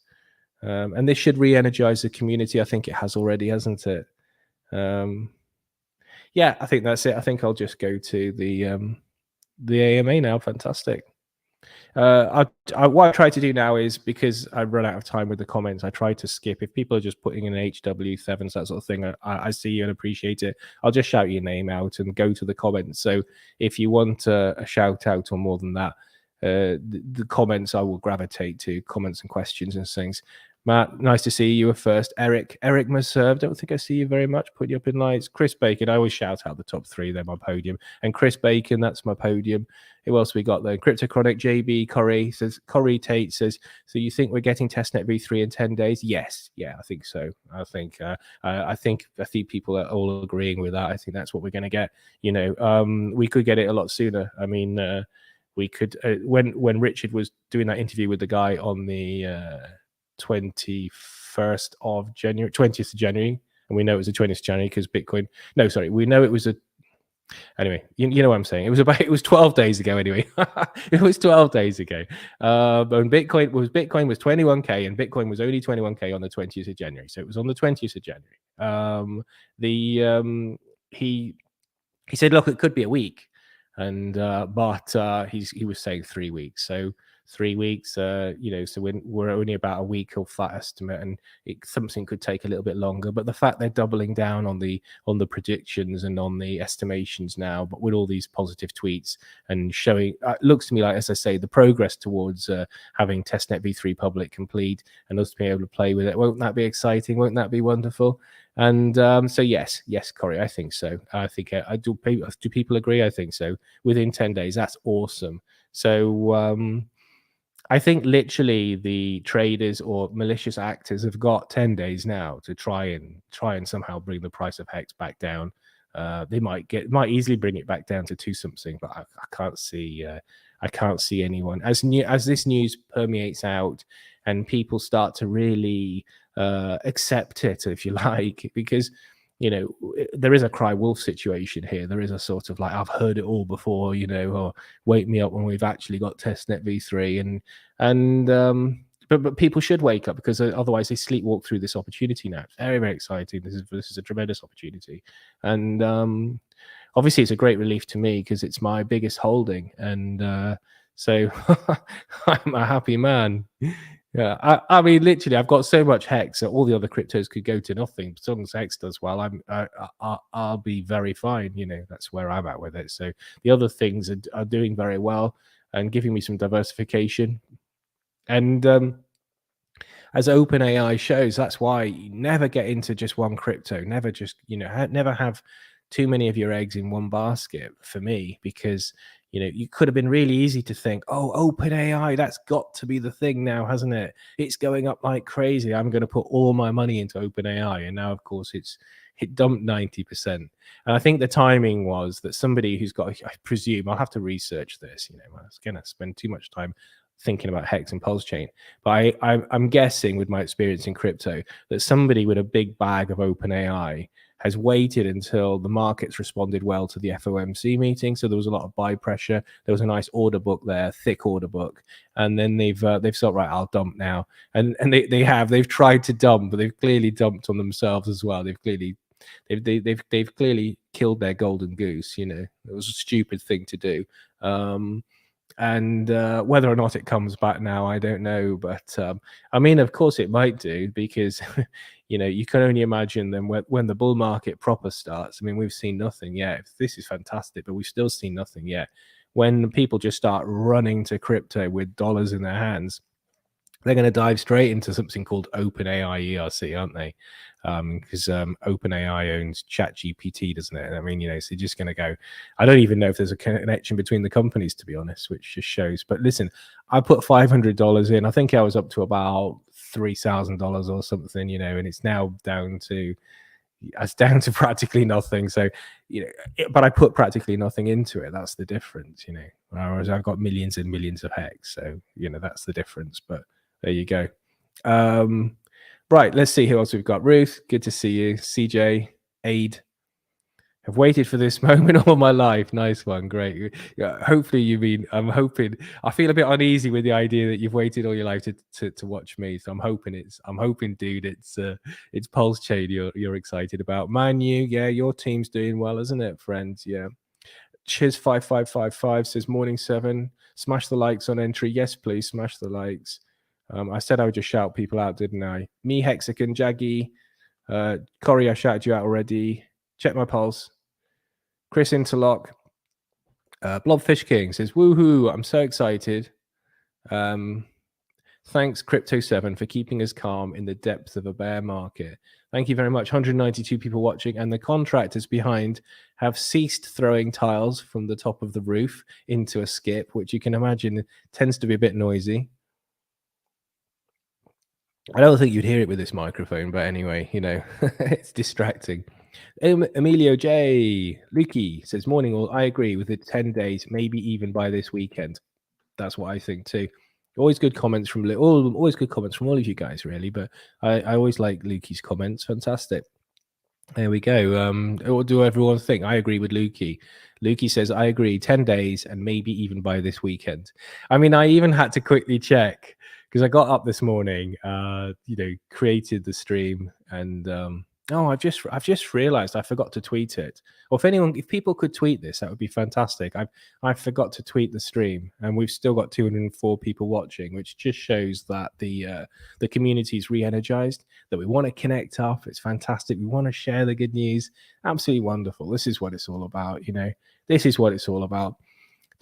And this should re-energize the community. I think it has already, hasn't it? Yeah, I think that's it. I think I'll just go to the AMA now. Fantastic. What I try to do now is, because I run out of time with the comments, I try to skip. If people are just putting in HW7s, that sort of thing, I see you and appreciate it. I'll just shout your name out and go to the comments. So if you want a shout out or more than that, the comments I will gravitate to, comments and questions and things. Matt, nice to see you were first. Eric must serve. Don't think I see you very much. Put you up in lights. Chris Bacon, I always shout out the top three. They're my podium. And Chris Bacon, that's my podium. Who else we got there? Cryptochronic, JB, Corey Tate says, so you think we're getting testnet v3 in 10 days? Yes. Yeah, I think so. I think people are all agreeing with that. I think that's what we're going to get. We could get it a lot sooner. I mean, we could, when Richard was doing that interview with the guy on the 21st of January, 20th of January, and we know it was the 20th of January because Bitcoin. No, sorry, we know it was a. Anyway, you know what I'm saying. It was 12 days ago. Anyway, it was 12 days ago. And Bitcoin was 21K, and Bitcoin was only 21K on the 20th of January. So it was on the 20th of January. He said, look, it could be a week, and but he was saying 3 weeks. So 3 weeks, so we're only about a week of that estimate, and something could take a little bit longer. But the fact they're doubling down on the predictions and on the estimations now, but with all these positive tweets and showing, looks to me like, as I say, the progress towards having testnet v3 public complete and us being able to play with it. Won't that be exciting? Won't that be wonderful? And so yes, Corey, I think so. I think I do. Do people agree? I think so. Within 10 days, that's awesome. So I think literally the traders or malicious actors have got 10 days now to try and somehow bring the price of Hex back down. They might easily bring it back down to 2 something, but I can't see anyone as this news permeates out and people start to really accept it, if you like, because there is a cry wolf situation here. There is a sort of like, I've heard it all before, or wake me up when we've actually got testnet v3, but people should wake up, because otherwise they sleepwalk through this opportunity now. It's very, very exciting. This is a tremendous opportunity, and obviously it's a great relief to me because it's my biggest holding, and so I'm a happy man. Yeah, I mean, literally, I've got so much Hex that all the other cryptos could go to nothing. As long as Hex does well, I'll be very fine. That's where I'm at with it. So the other things are doing very well and giving me some diversification. And as OpenAI shows, that's why you never get into just one crypto. Never just never have too many of your eggs in one basket. For me, because you could have been really easy to think, oh, OpenAI, that's got to be the thing now, hasn't it? It's going up like crazy. I'm going to put all my money into OpenAI. And now, of course, it dumped 90%. And I think the timing was that somebody who's got, I presume, I'll have to research this, I was going to spend too much time thinking about Hex and Pulsechain. But I'm guessing, with my experience in crypto, that somebody with a big bag of OpenAI has waited until the markets responded well to the FOMC meeting. So there was a lot of buy pressure. There was a nice order book there, thick order book. And then they've thought, right, I'll dump now. And they've tried to dump, but they've clearly dumped on themselves as well. They've clearly killed their golden goose. It was a stupid thing to do. And whether or not it comes back now, I don't know. But I mean, of course it might do, because you can only imagine then when the bull market proper starts. I mean, we've seen nothing yet. This is fantastic, but we've still seen nothing yet. When people just start running to crypto with dollars in their hands, they're going to dive straight into something called OpenAI ERC, aren't they? because OpenAI owns ChatGPT, doesn't it? I mean, so you're just going to go. I don't even know if there's a connection between the companies, to be honest, which just shows. But listen, I put $500 in. I think I was up to about $3,000 or something, and it's now down to practically nothing. So, but I put practically nothing into it. That's the difference, Whereas I've got millions and millions of hex. So, that's the difference. But there you go. Right, let's see who else we've got. Ruth, good to see you. CJ, Aid. I've waited for this moment all my life. Nice one, great. Hopefully, I'm hoping. I feel a bit uneasy with the idea that you've waited all your life to watch me. So I'm hoping, dude, it's Pulsechain you're excited about. Man U, yeah, your team's doing well, isn't it, friends? Yeah. Chiz5555 says morning 7. Smash the likes on entry. Yes, please smash the likes. I said I would just shout people out, didn't I? Me, Hexagon, Jaggy, Corey, I shouted you out already. Check my pulse. Chris Interlock, Blobfish King says, woohoo, I'm so excited. Thanks, Crypto7, for keeping us calm in the depth of a bear market. Thank you very much. 192 people watching, and the contractors behind have ceased throwing tiles from the top of the roof into a skip, which you can imagine tends to be a bit noisy. I don't think you'd hear it with this microphone, but anyway, it's distracting. Emilio J. Lukey says, morning all. I agree with it. 10 days, maybe even by this weekend. That's what I think too. Always good comments from always good comments from all of you guys, really. But I always like Lukey's comments. Fantastic. There we go. What do everyone think? I agree with Lukey. Lukey says, I agree. 10 days and maybe even by this weekend. I mean, I even had to quickly check because I got up this morning, created the stream, and I've just realized I forgot to tweet it. Or if people could tweet this, that would be fantastic. I forgot to tweet the stream, and we've still got 204 people watching, which just shows that the community is re-energized, that we want to connect up. It's fantastic. We want to share the good news. Absolutely wonderful. This is what it's all about. This is what it's all about.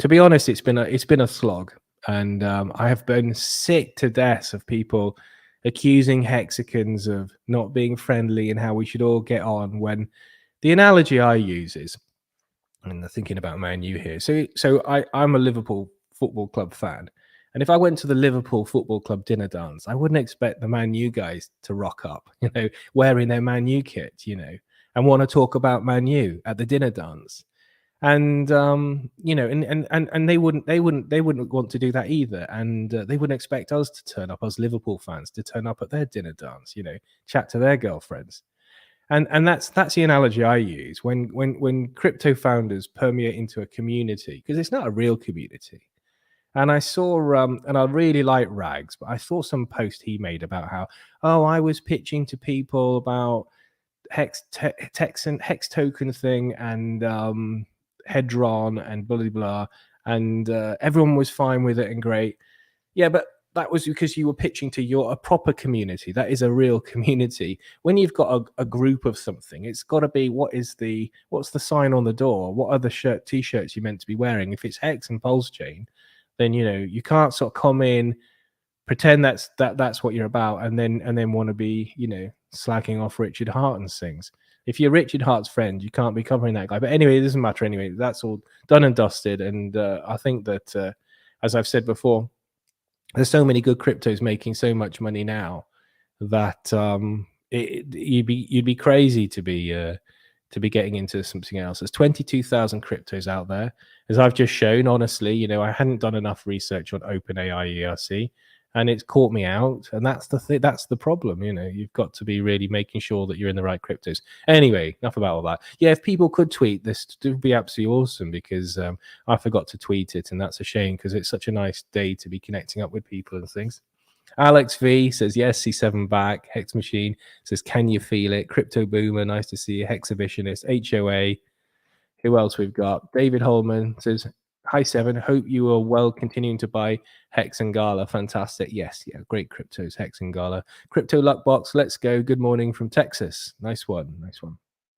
To be honest, it's been a slog. And I have been sick to death of people accusing hexagons of not being friendly and how we should all get on, when the analogy I use is, and thinking about Man U here. So I'm a Liverpool Football Club fan. And if I went to the Liverpool Football Club dinner dance, I wouldn't expect the Man U guys to rock up, wearing their Man U kit, and want to talk about Man U at the dinner dance. And and they wouldn't want to do that either, and they wouldn't expect us to turn up, us Liverpool fans, to turn up at their dinner dance, chat to their girlfriends, and that's the analogy I use when crypto founders permeate into a community, because it's not a real community. And I saw and I really like Rags, but I saw some post he made about how I was pitching to people about hex token thing and Hedron and blah, blah, blah, and everyone was fine with it and great. Yeah, but that was because you were pitching to a proper community. That is a real community. When you've got a group of something, it's got to be what's the sign on the door? What other t-shirts you meant to be wearing? If it's Hex and Pulsechain, then you can't sort of come in, pretend that's what you're about, and then want to be slacking off Richard Hart and things. If you're Richard Hart's friend, you can't be covering that guy. But anyway, it doesn't matter anyway. That's all done and dusted. And I think that, as I've said before, there's so many good cryptos making so much money now that you'd be crazy to be getting into something else. There's 22,000 cryptos out there. As I've just shown, honestly, I hadn't done enough research on OpenAI ERC. And it's caught me out, and that's the problem. You've got to be really making sure that you're in the right cryptos. Anyway, enough about all that. Yeah, if people could tweet this, it would be absolutely awesome, because I forgot to tweet it, and that's a shame, because it's such a nice day to be connecting up with people and things. Alex V says, yes, C7 back. Hex Machine says, can you feel it? Crypto Boomer, nice to see you. Hexhibitionist, HOA. Who else we've got? David Holman says, hi, Seven. Hope you are well, continuing to buy Hex and Gala. Fantastic. Yes, yeah, great cryptos, Hex and Gala. Crypto Luckbox, let's go. Good morning from Texas. Nice one.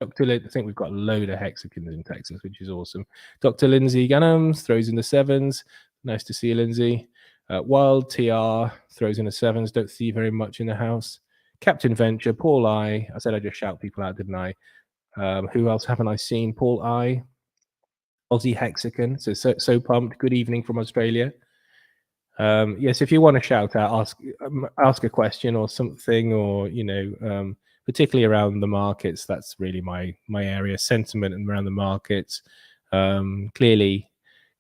Dr. I think we've got a load of hexagons in Texas, which is awesome. Dr. Lindsay Gunnams throws in the 7s. Nice to see you, Lindsay. Wild TR throws in the 7s. Don't see you very much in the house. Captain Venture, Paul I said I just shout people out, didn't I? Who else haven't I seen? Paul I, Aussie Hexagon. So pumped. Good evening from Australia. Yes, if you want to shout out, ask a question or something, or particularly around the markets. That's really my area, sentiment and around the markets.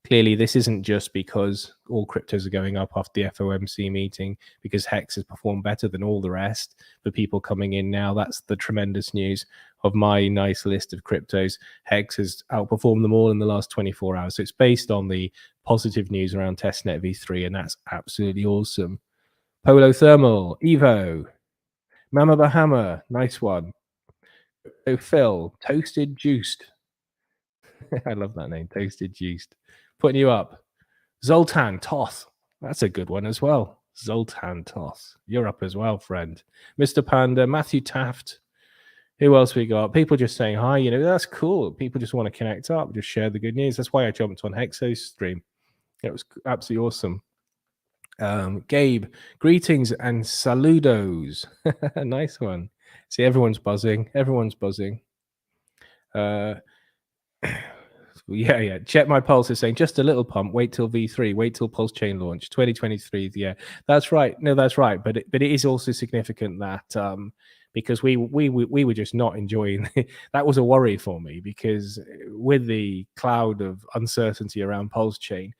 Clearly, this isn't just because all cryptos are going up after the FOMC meeting, because Hex has performed better than all the rest. For people coming in now, that's the tremendous news of my nice list of cryptos. Hex has outperformed them all in the last 24 hours. So it's based on the positive news around Testnet V3, and that's absolutely awesome. Polo Thermal, Evo, Mama Bahama, nice one. So Phil, Toasted Juiced. I love that name, Toasted Juiced. Putting you up. Zoltan Toth. That's a good one as well. Zoltan Toth. You're up as well, friend. Mr. Panda, Matthew Taft. Who else we got? People just saying hi. That's cool. People just want to connect up, just share the good news. That's why I jumped on Hexo's stream. It was absolutely awesome. Gabe, greetings and saludos. Nice one. See, everyone's buzzing. Everyone's buzzing. Yeah. Check my pulse is saying just a little pump. Wait till V3. Wait till Pulsechain launch 2023. Yeah, that's right. No, that's right. But it is also significant that because we were just not enjoying. That was a worry for me, because with the cloud of uncertainty around Pulsechain,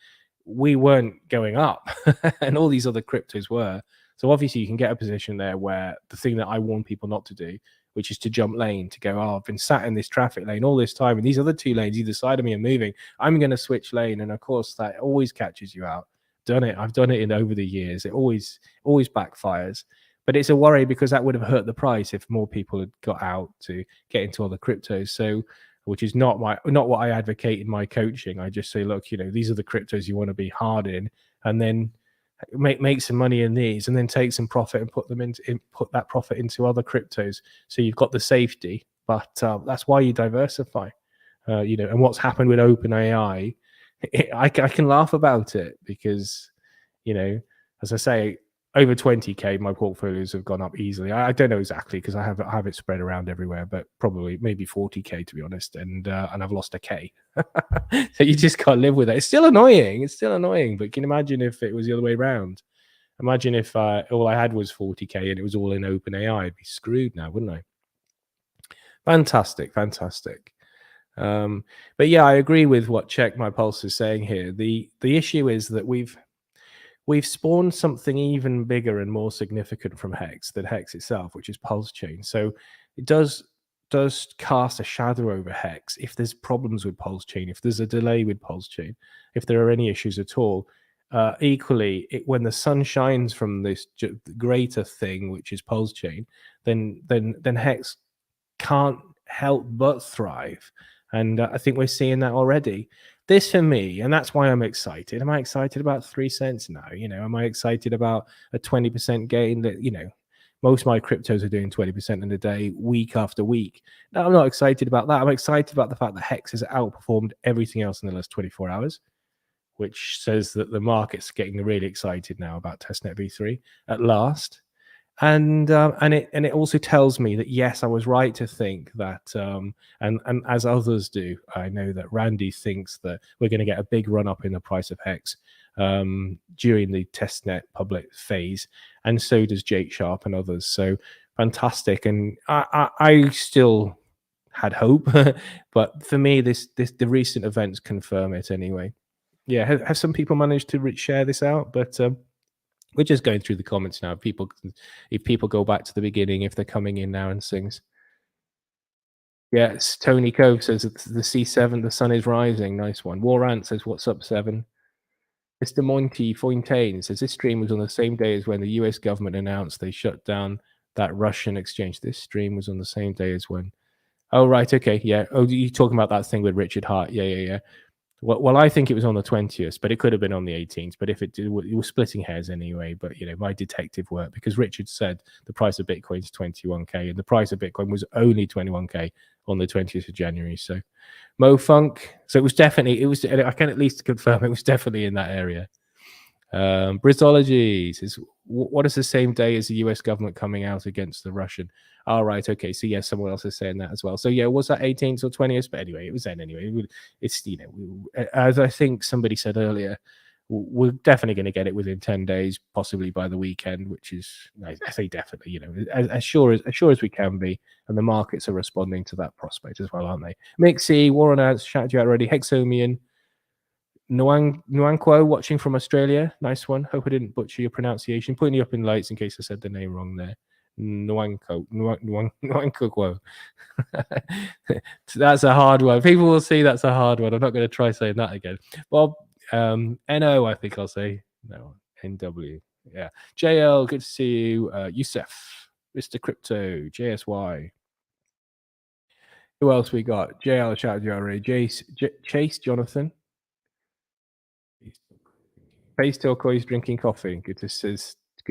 we weren't going up, and all these other cryptos were. So obviously you can get a position there where the thing that I warn people not to do, which is to jump lane, to go, I've been sat in this traffic lane all this time, and these other two lanes either side of me are moving. I'm going to switch lane. And of course, that always catches you out. I've done it over the years. It always backfires. But it's a worry, because that would have hurt the price if more people had got out to get into other cryptos. So, which is not what I advocate in my coaching. I just say, look, these are the cryptos you want to be hard in, and then make some money in these, and then take some profit and put that profit into other cryptos. So you've got the safety, but that's why you diversify. And what's happened with OpenAI, I can laugh about it, because as I say, over 20k, my portfolios have gone up easily. I don't know exactly, because I have it spread around everywhere, but probably maybe 40k, to be honest, and I've lost a k. So you just can't live with it. It's still annoying. But can you imagine if it was the other way around? Imagine if all I had was 40k and it was all in OpenAI. I'd be screwed now, wouldn't I? Fantastic. But yeah, I agree with what Check My Pulse is saying here. The issue is that we've spawned something even bigger and more significant from Hex than Hex itself, which is Pulsechain. So it does cast a shadow over Hex if there's problems with Pulsechain, if there's a delay with Pulsechain, if there are any issues at all. Equally, when the sun shines from this greater thing, which is Pulsechain, then Hex can't help but thrive. And I think we're seeing that already. This for me, and that's why I'm excited. Am I excited about 3 cents now? Am I excited about a 20% gain? That most of my cryptos are doing 20% in a day, week after week. No, I'm not excited about that. I'm excited about the fact that Hex has outperformed everything else in the last 24 hours, which says that the market's getting really excited now about Testnet V3 at last. And it also tells me that, yes, I was right to think that, and as others do, I know that Randy thinks that we're going to get a big run up in the price of Hex during the testnet public phase, and so does Jake Sharp and others. So fantastic, and I still had hope, but for me, the recent events confirm it anyway. Yeah, have some people managed to share this out, but we're just going through the comments now. If people go back to the beginning, if they're coming in now and sings. Yes, Tony Cove says it's the C7, the sun is rising. Nice one. Warrant says, what's up, 7? Mr. Monty Fontaine says, this stream was on the same day as when the US government announced they shut down that Russian exchange. This stream was on the same day as when. Oh, right. Okay. Yeah. Oh, you're talking about that thing with Richard Hart. Yeah. Well, I think it was on the 20th, but it could have been on the 18th. But if it was splitting hairs anyway. But my detective work, because Richard said the price of Bitcoin is 21k, and the price of Bitcoin was only 21k on the 20th of January. So Mo Funk. So it was definitely. I can at least confirm it was definitely in that area. Brizology says, what is the same day as the US government coming out against the Russian? All right, okay. So yeah, someone else is saying that as well. So yeah, was that 18th or 20th? But anyway, it was then anyway. It's, you know, as I think somebody said earlier, we're definitely going to get it within 10 days, possibly by the weekend, which is, I say definitely, you know, as sure as we can be. And the markets are responding to that prospect as well, aren't they? Mixie, Warren Ants, shout you out already. Hexomian, Nuanquo watching from Australia. Nice one. Hope I didn't butcher your pronunciation. Putting you up in lights in case I said the name wrong there. Nuanquo. That's a hard one. People will see that's a hard one. I'm not going to try saying that again. Well, NO, I think I'll say. No, NW. Yeah. JL, good to see you. Youssef, Mr. Crypto, JSY. Who else we got? JL, shout out to you already. Chase, Jonathan. Face Turquoise drinking coffee. Good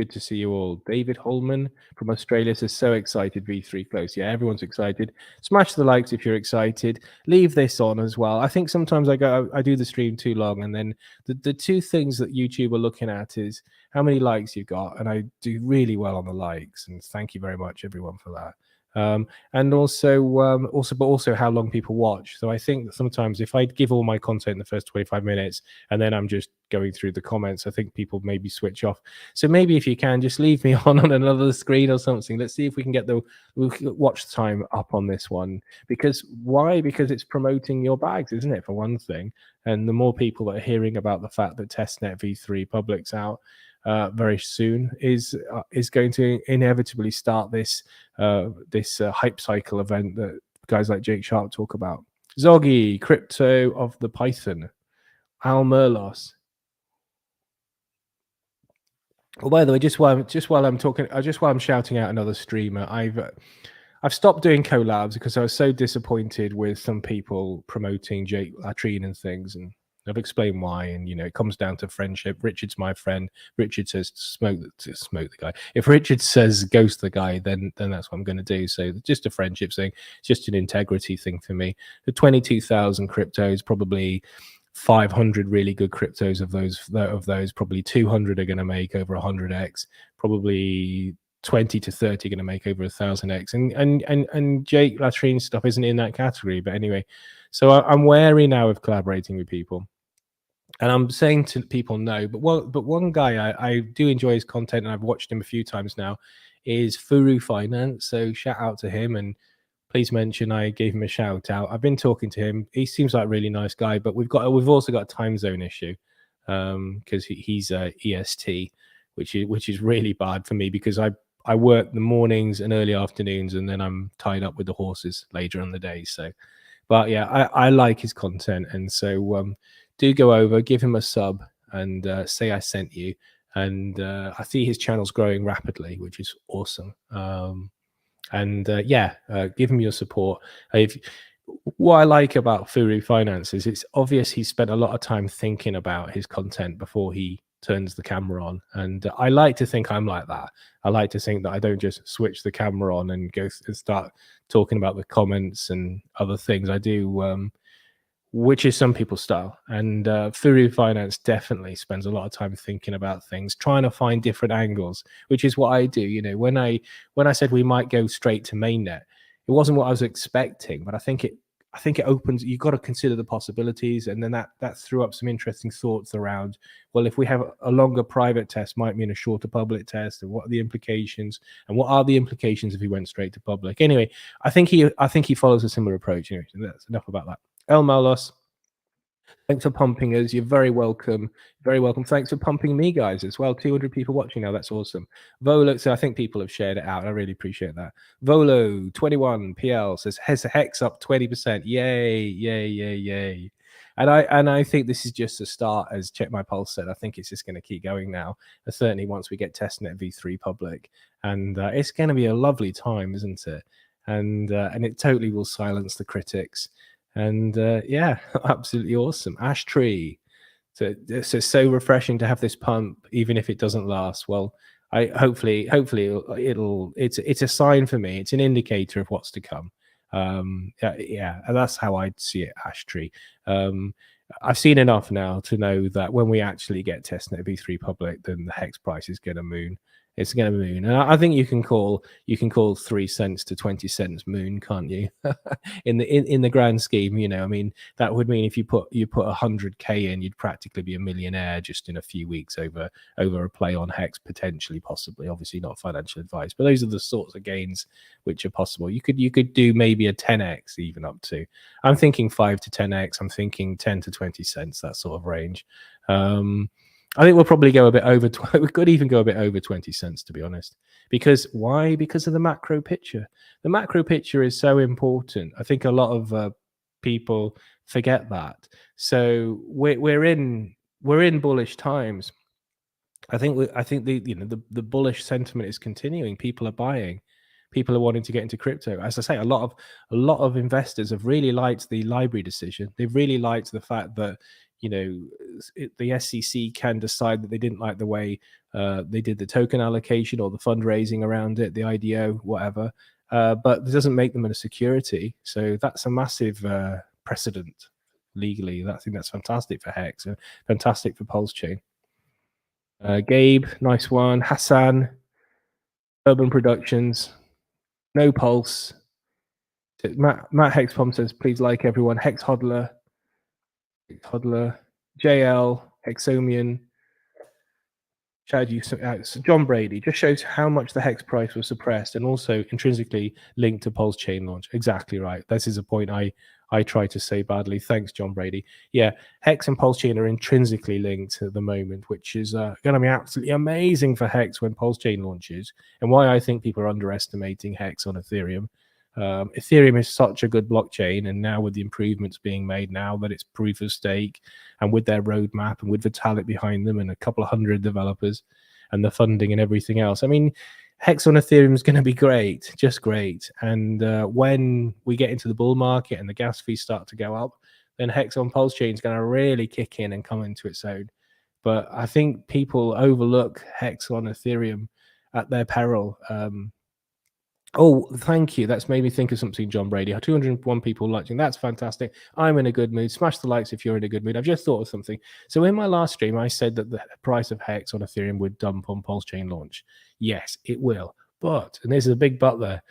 to see you all. David Holman from Australia says, so excited, V3 close. Yeah, everyone's excited. Smash the likes if you're excited. Leave this on as well. I think sometimes I do the stream too long, and then the two things that YouTube are looking at is how many likes you've got, and I do really well on the likes, and thank you very much everyone for that. And also how long people watch. So I think that sometimes if I give all my content in the first 25 minutes and then I'm just going through the comments, I think people maybe switch off. So maybe if you can just leave me on another screen or something. Let's see if we can get the watch time up on this one. Because why? Because it's promoting your bags, isn't it? For one thing, and the more people that are hearing about the fact that Testnet V3 public's out very soon is going to inevitably start this hype cycle event that guys like Jake Sharp talk about. Zoggy, Crypto of the Python, Al Merlos. Well, by the way, just while I'm shouting out another streamer, I've stopped doing collabs because I was so disappointed with some people promoting Jake Latrine and things, and I've explained why. And you know, it comes down to friendship. Richard's my friend. Richard says smoke the guy. If Richard says ghost the guy, then that's what I'm going to do. So just a friendship thing. It's just an integrity thing for me. The 22,000 cryptos, probably 500 really good cryptos of those, probably 200 are going to make over 100x. Probably 20 to 30 going to make over 1,000x, and Jake Latrine's stuff isn't in that category. But anyway, so I'm wary now of collaborating with people, and I'm saying to people no. But one guy I do enjoy his content, and I've watched him a few times now, is Furu Finance. So shout out to him, and please mention I gave him a shout out. I've been talking to him. He seems like a really nice guy, but we've also got a time zone issue because he's EST, which is really bad for me because I work the mornings and early afternoons, and then I'm tied up with the horses later in the day. So, but yeah, I like his content, and so do go over, give him a sub, and say I sent you. And I see his channel's growing rapidly, which is awesome. Give him your support. What I like about Furu Finance is it's obvious he spent a lot of time thinking about his content before he turns the camera on, and I like to think I'm like that. I like to think that I don't just switch the camera on and go and start talking about the comments and other things. I do, which is some people's style. And Furu Finance definitely spends a lot of time thinking about things, trying to find different angles, which is what I do. You know, when I said we might go straight to mainnet, it wasn't what I was expecting, but I think it opens. You've got to consider the possibilities, and then that threw up some interesting thoughts around. Well, if we have a longer private test, might mean a shorter public test, and what are the implications? And what are the implications if we went straight to public? Anyway, I think he follows a similar approach. Anyway, so that's enough about that. El Malos, thanks for pumping us. You're very welcome. Very welcome. Thanks for pumping me, guys, as well. 200 people watching now. That's awesome. Volo, so I think people have shared it out. I really appreciate that. Volo 21 PL says Hex up 20%. Yay, yay, yay, yay. And I think this is just a start, as Check My Pulse said. I think it's just going to keep going now. Certainly once we get Testnet V3 public. And it's going to be a lovely time, isn't it? And it totally will silence the critics. And yeah, absolutely awesome. Ash Tree. So it's so refreshing to have this pump, even if it doesn't last. Well, hopefully it's a sign for me. It's an indicator of what's to come. Yeah, and that's how I'd see it, Ash Tree. I've seen enough now to know that when we actually get testnet v3 public, then the hex price is going to moon. It's going to moon, and I think you can call 3 cents to 20 cents moon, can't you? in the grand scheme, I mean, that would mean if you put 100K in, you'd practically be a millionaire just in a few weeks over a play on hex, potentially, possibly. Obviously, not financial advice, but those are the sorts of gains which are possible. You could do maybe a 10x even up to. I'm thinking 5 to 10x. I'm thinking 10 to 20 cents, that sort of range. I think we'll probably go a bit over. We could even go a bit over 20 cents, to be honest. Because why? Because of the macro picture. The macro picture is so important. I think a lot of people forget that. So we're in bullish times. I think the bullish sentiment is continuing. People are buying. People are wanting to get into crypto. As I say, a lot of investors have really liked the library decision. They've really liked the fact that the SEC can decide that they didn't like the way they did the token allocation or the fundraising around it, the IDO, whatever. But it doesn't make them a security. So that's a massive precedent legally. I think that's fantastic for Hex and fantastic for Pulsechain. Gabe, nice one. Hassan, Urban Productions, No Pulse. Matt Hexpom says, please like everyone. Hex Hodler, JL, Hexomian, John Brady. Just shows how much the Hex price was suppressed and also intrinsically linked to Pulsechain launch. Exactly right. This is a point I try to say badly. Thanks, John Brady. Yeah, Hex and Pulsechain are intrinsically linked at the moment, which is going to be absolutely amazing for Hex when Pulsechain launches, and why I think people are underestimating Hex on Ethereum. Ethereum is such a good blockchain, and now with the improvements being made, now that it's proof of stake, and with their roadmap and with Vitalik behind them and a couple of hundred developers and the funding and everything else, I mean, Hex on Ethereum is going to be great, just great. And when we get into the bull market and the gas fees start to go up, then Hex on Pulsechain is going to really kick in and come into its own. But I think people overlook Hex on Ethereum at their peril. Oh, thank you. That's made me think of something, John Brady. 201 people watching. That's fantastic. I'm in a good mood. Smash the likes if you're in a good mood. I've just thought of something. So in my last stream, I said that the price of Hex on Ethereum would dump on Pulsechain launch. Yes, it will. But, and there's a big but there,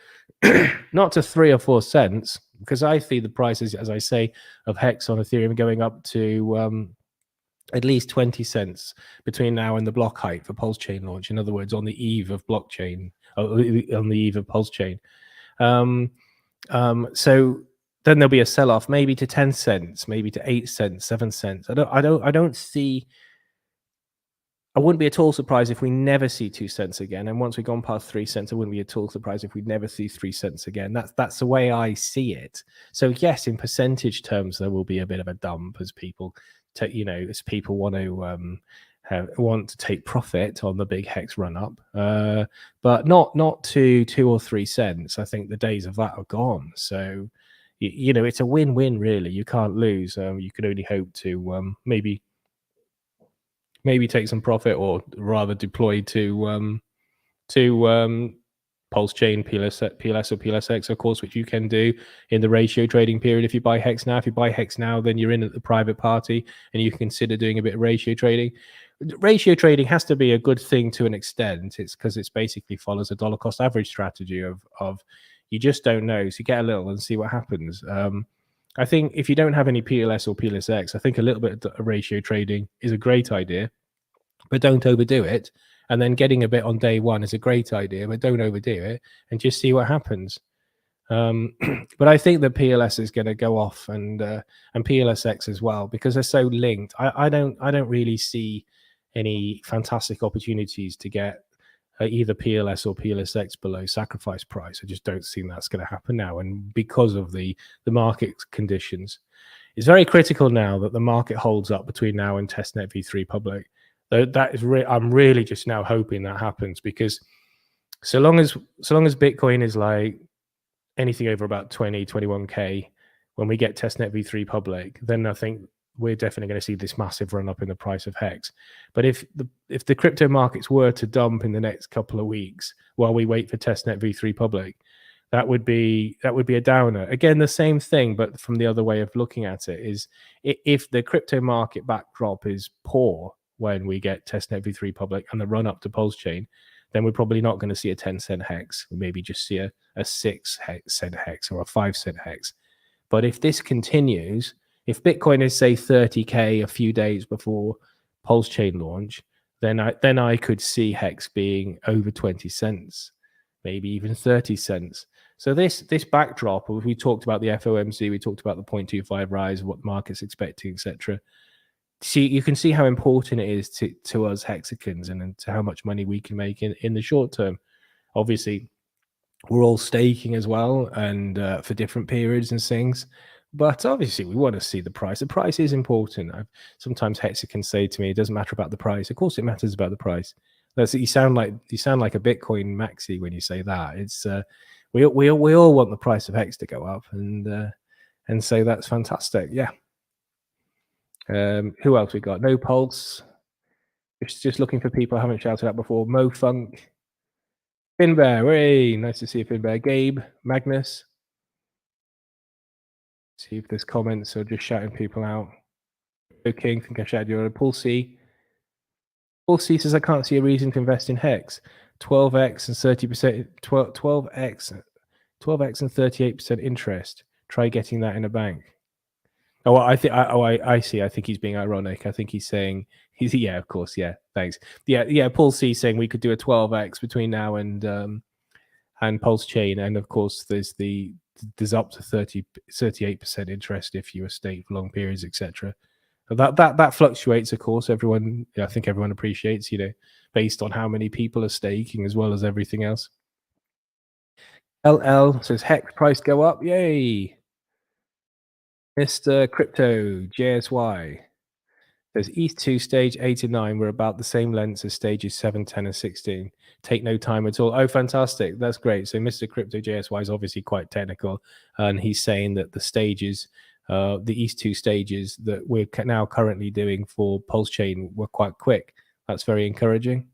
not to 3 or 4 cents, because I see the prices, as I say, of Hex on Ethereum going up to at least 20 cents between now and the block height for Pulsechain launch. In other words, on the eve of blockchain, on the eve of Pulsechain. So then there'll be a sell-off, maybe to 10 cents, maybe to 8 cents, 7 cents. I don't see. I wouldn't be at all surprised if we never see 2 cents again. And once we've gone past 3 cents, I wouldn't be at all surprised if we never see 3 cents again. That's the way I see it. So yes, in percentage terms, there will be a bit of a dump as people, want to take profit on the big Hex run up, but not to 2 or 3 cents. I think the days of that are gone. So it's a win-win, really. You can't lose. You can only hope to maybe take some profit, or rather deploy to Pulsechain, PLS or PLSX, of course, which you can do in the ratio trading period. If you buy Hex now, then you're in at the private party, and you can consider doing a bit of ratio trading. Ratio trading has to be a good thing to an extent. It's because it's basically follows a dollar cost average strategy of you just don't know, so you get a little and see what happens. I think if you don't have any PLS or PLSX, I think a little bit of ratio trading is a great idea, but don't overdo it. And then getting a bit on day one is a great idea, but don't overdo it and just see what happens. But I think that PLS is going to go off, and PLSX as well, because they're so linked. I don't really see any fantastic opportunities to get either PLS or PLSX below sacrifice price. I just don't think that's going to happen now, and because of the market conditions, it's very critical now that the market holds up between now and testnet v3 public. That is I'm really just now hoping that happens, because so long as Bitcoin is like anything over about 21K when we get testnet v3 public, then I think we're definitely going to see this massive run up in the price of Hex. But if the crypto markets were to dump in the next couple of weeks while we wait for testnet v3 public, that would be a downer. Again, the same thing, but from the other way of looking at it is if the crypto market backdrop is poor when we get testnet v3 public and the run up to Pulsechain, then we're probably not going to see a 10-cent hex. We maybe just see a 6-cent hex or a 5-cent hex. But if this continues, if Bitcoin is say 30K a few days before Pulsechain launch, then I could see hex being over 20 cents, maybe even 30 cents. So this backdrop, we talked about the FOMC, we talked about the 0.25 rise, what the market's expecting, etc. See, you can see how important it is to us hexagons and to how much money we can make in the short term. Obviously, we're all staking as well, and for different periods and things. But obviously, we want to see the price. The price is important. Sometimes hexagons say to me, "It doesn't matter about the price." Of course, it matters about the price. You sound like a Bitcoin maxi when you say that. It's we all want the price of hex to go up, and so that's fantastic. Yeah. Who else we got? No Pulse. Just looking for people I haven't shouted out before. Mo Funk. Finbear, hey, nice to see you, Finbear. Gabe, Magnus. See if there's comments or just shouting people out. King, think I shouted you out. Paul C. Paul C says I can't see a reason to invest in Hex. 12x and 30%, 12x and 38% interest. Try getting that in a bank. Oh, I think. I see. I think he's being ironic. I think he's saying yeah, of course, yeah. Thanks. Yeah. Paul C saying we could do a 12x between now and Pulsechain, and of course there's up to 38% interest if you are staked for long periods, etc. That fluctuates, of course. I think everyone appreciates, based on how many people are staking as well as everything else. LL says hex price go up, yay. Mr. Crypto JSY says ETH2 stage 8 and 9 were about the same lengths as stages 7, 10, and 16. Take no time at all. Oh, fantastic. That's great. So Mr. Crypto JSY is obviously quite technical, and he's saying that the stages, the ETH2 stages that we're now currently doing for Pulsechain were quite quick. That's very encouraging.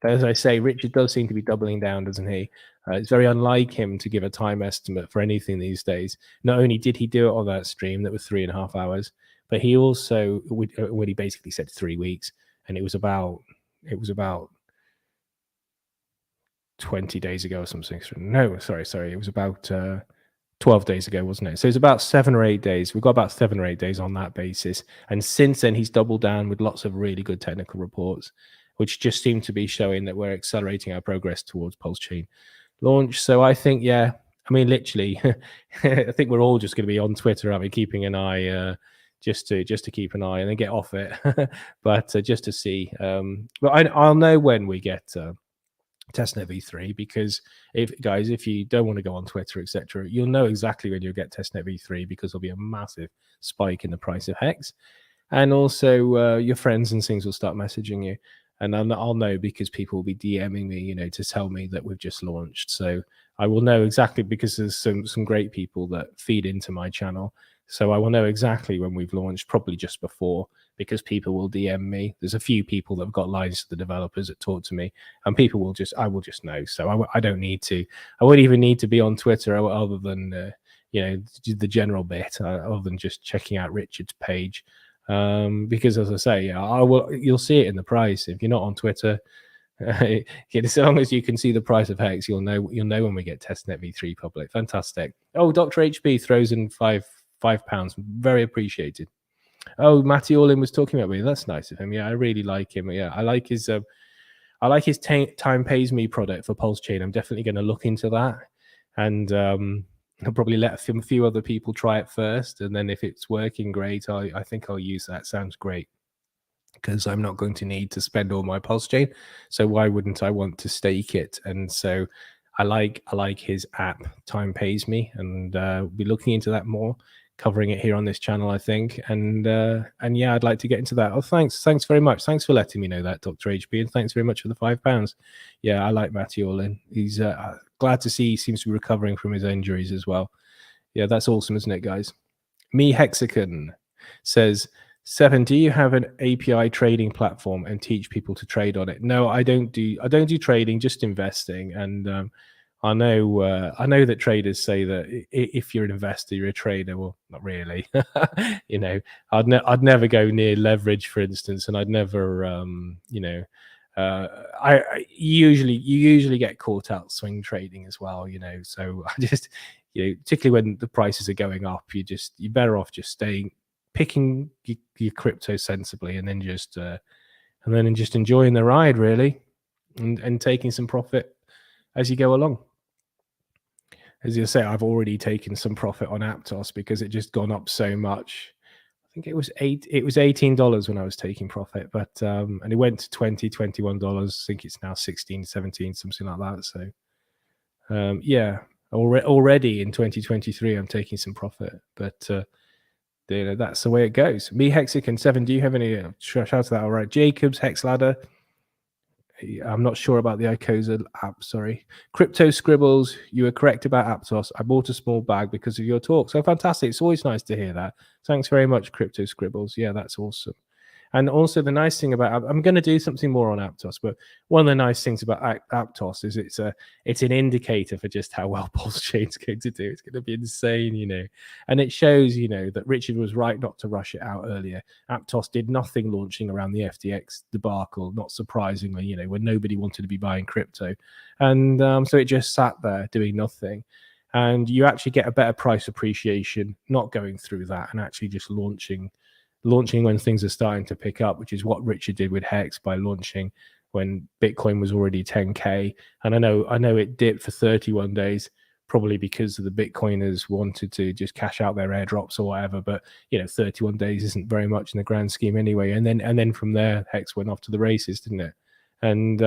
As I say, Richard does seem to be doubling down, doesn't he? It's very unlike him to give a time estimate for anything these days. Not only did he do it on that stream that was 3.5 hours, but he also, when he basically said 3 weeks, and it was about 20 days ago or something. No, sorry. It was about 12 days ago, wasn't it? So it's about 7 or 8 days. We've got about 7 or 8 days on that basis. And since then, he's doubled down with lots of really good technical reports, which just seem to be showing that we're accelerating our progress towards Pulsechain launch. So I think, yeah, I mean, literally, I think we're all just going to be on Twitter, aren't we, keeping an eye, just to keep an eye and then get off it, but just to see. But I'll know when we get Testnet v3, because if you don't want to go on Twitter, etc., you'll know exactly when you'll get Testnet v3, because there'll be a massive spike in the price of Hex, and also your friends and things will start messaging you. And I'll know because people will be DMing me, to tell me that we've just launched. So I will know exactly, because there's some great people that feed into my channel. So I will know exactly when we've launched, probably just before, because people will DM me. There's a few people that have got lines to the developers that talk to me, and people will I will just know. So I don't need to. I wouldn't even need to be on Twitter other than the general bit, other than just checking out Richard's page. Because as I say, you'll see it in the price. If you're not on Twitter, as long as you can see the price of Hex, you'll know when we get Testnet v3 public. Fantastic. Oh, Dr. HB throws in £5. Very appreciated. Oh, Matty Allin was talking about me. That's nice of him. Yeah, I really like him. Yeah, I like his time pays me product for Pulsechain. I'm definitely going to look into that, and I'll probably let a few other people try it first, and then if it's working great, I think I'll use that. Sounds great, because I'm not going to need to spend all my Pulsechain, so why wouldn't I want to stake it? And so I like his app, Time Pays Me, and we'll be looking into that more, covering it here on this channel, I think. And yeah, I'd like to get into that. Oh, thanks very much. Thanks for letting me know that, Dr. HB, and thanks very much for the £5. Yeah, I like Matty Allin. He's glad to see he seems to be recovering from his injuries as well. Yeah, that's awesome, isn't it, guys? Me Hexagon says, Seven, do you have an API trading platform and teach people to trade on it? No, I don't do trading, just investing. And I know that traders say that if you're an investor, you're a trader. Well, not really. You know, I'd never go near leverage, for instance, and I'd never, you know, you usually get caught out swing trading as well. You know, so I just, you know, particularly when the prices are going up, you're better off just picking your crypto sensibly, and then just enjoying the ride, really, and taking some profit as you go along. As you say, I've already taken some profit on Aptos because it just gone up so much. I think it was $18 when I was taking profit, but and it went to $21. I think it's now 16, 17, something like that. So yeah, already in 2023, I'm taking some profit, but you know, that's the way it goes. Me Hexagon 7, do you have any shout out to that? All right, Jacobs Hex Ladder. I'm not sure about the Icosa app, sorry. Crypto Scribbles, you were correct about Aptos. I bought a small bag because of your talk. So fantastic. It's always nice to hear that. Thanks very much, Crypto Scribbles. Yeah, that's awesome. And also the nice thing about, I'm going to do something more on Aptos, but one of the nice things about Aptos is it's an indicator for just how well Pulsechain's going to do. It's going to be insane, you know. And it shows, you know, that Richard was right not to rush it out earlier. Aptos did nothing launching around the FTX debacle, not surprisingly, you know, when nobody wanted to be buying crypto. And so it just sat there doing nothing. And you actually get a better price appreciation not going through that and actually just launching when things are starting to pick up, which is what Richard did with Hex by launching when Bitcoin was already 10K. And I know it dipped for 31 days, probably because of the Bitcoiners wanted to just cash out their airdrops or whatever. But you know, 31 days isn't very much in the grand scheme anyway. And then from there, Hex went off to the races, didn't it? And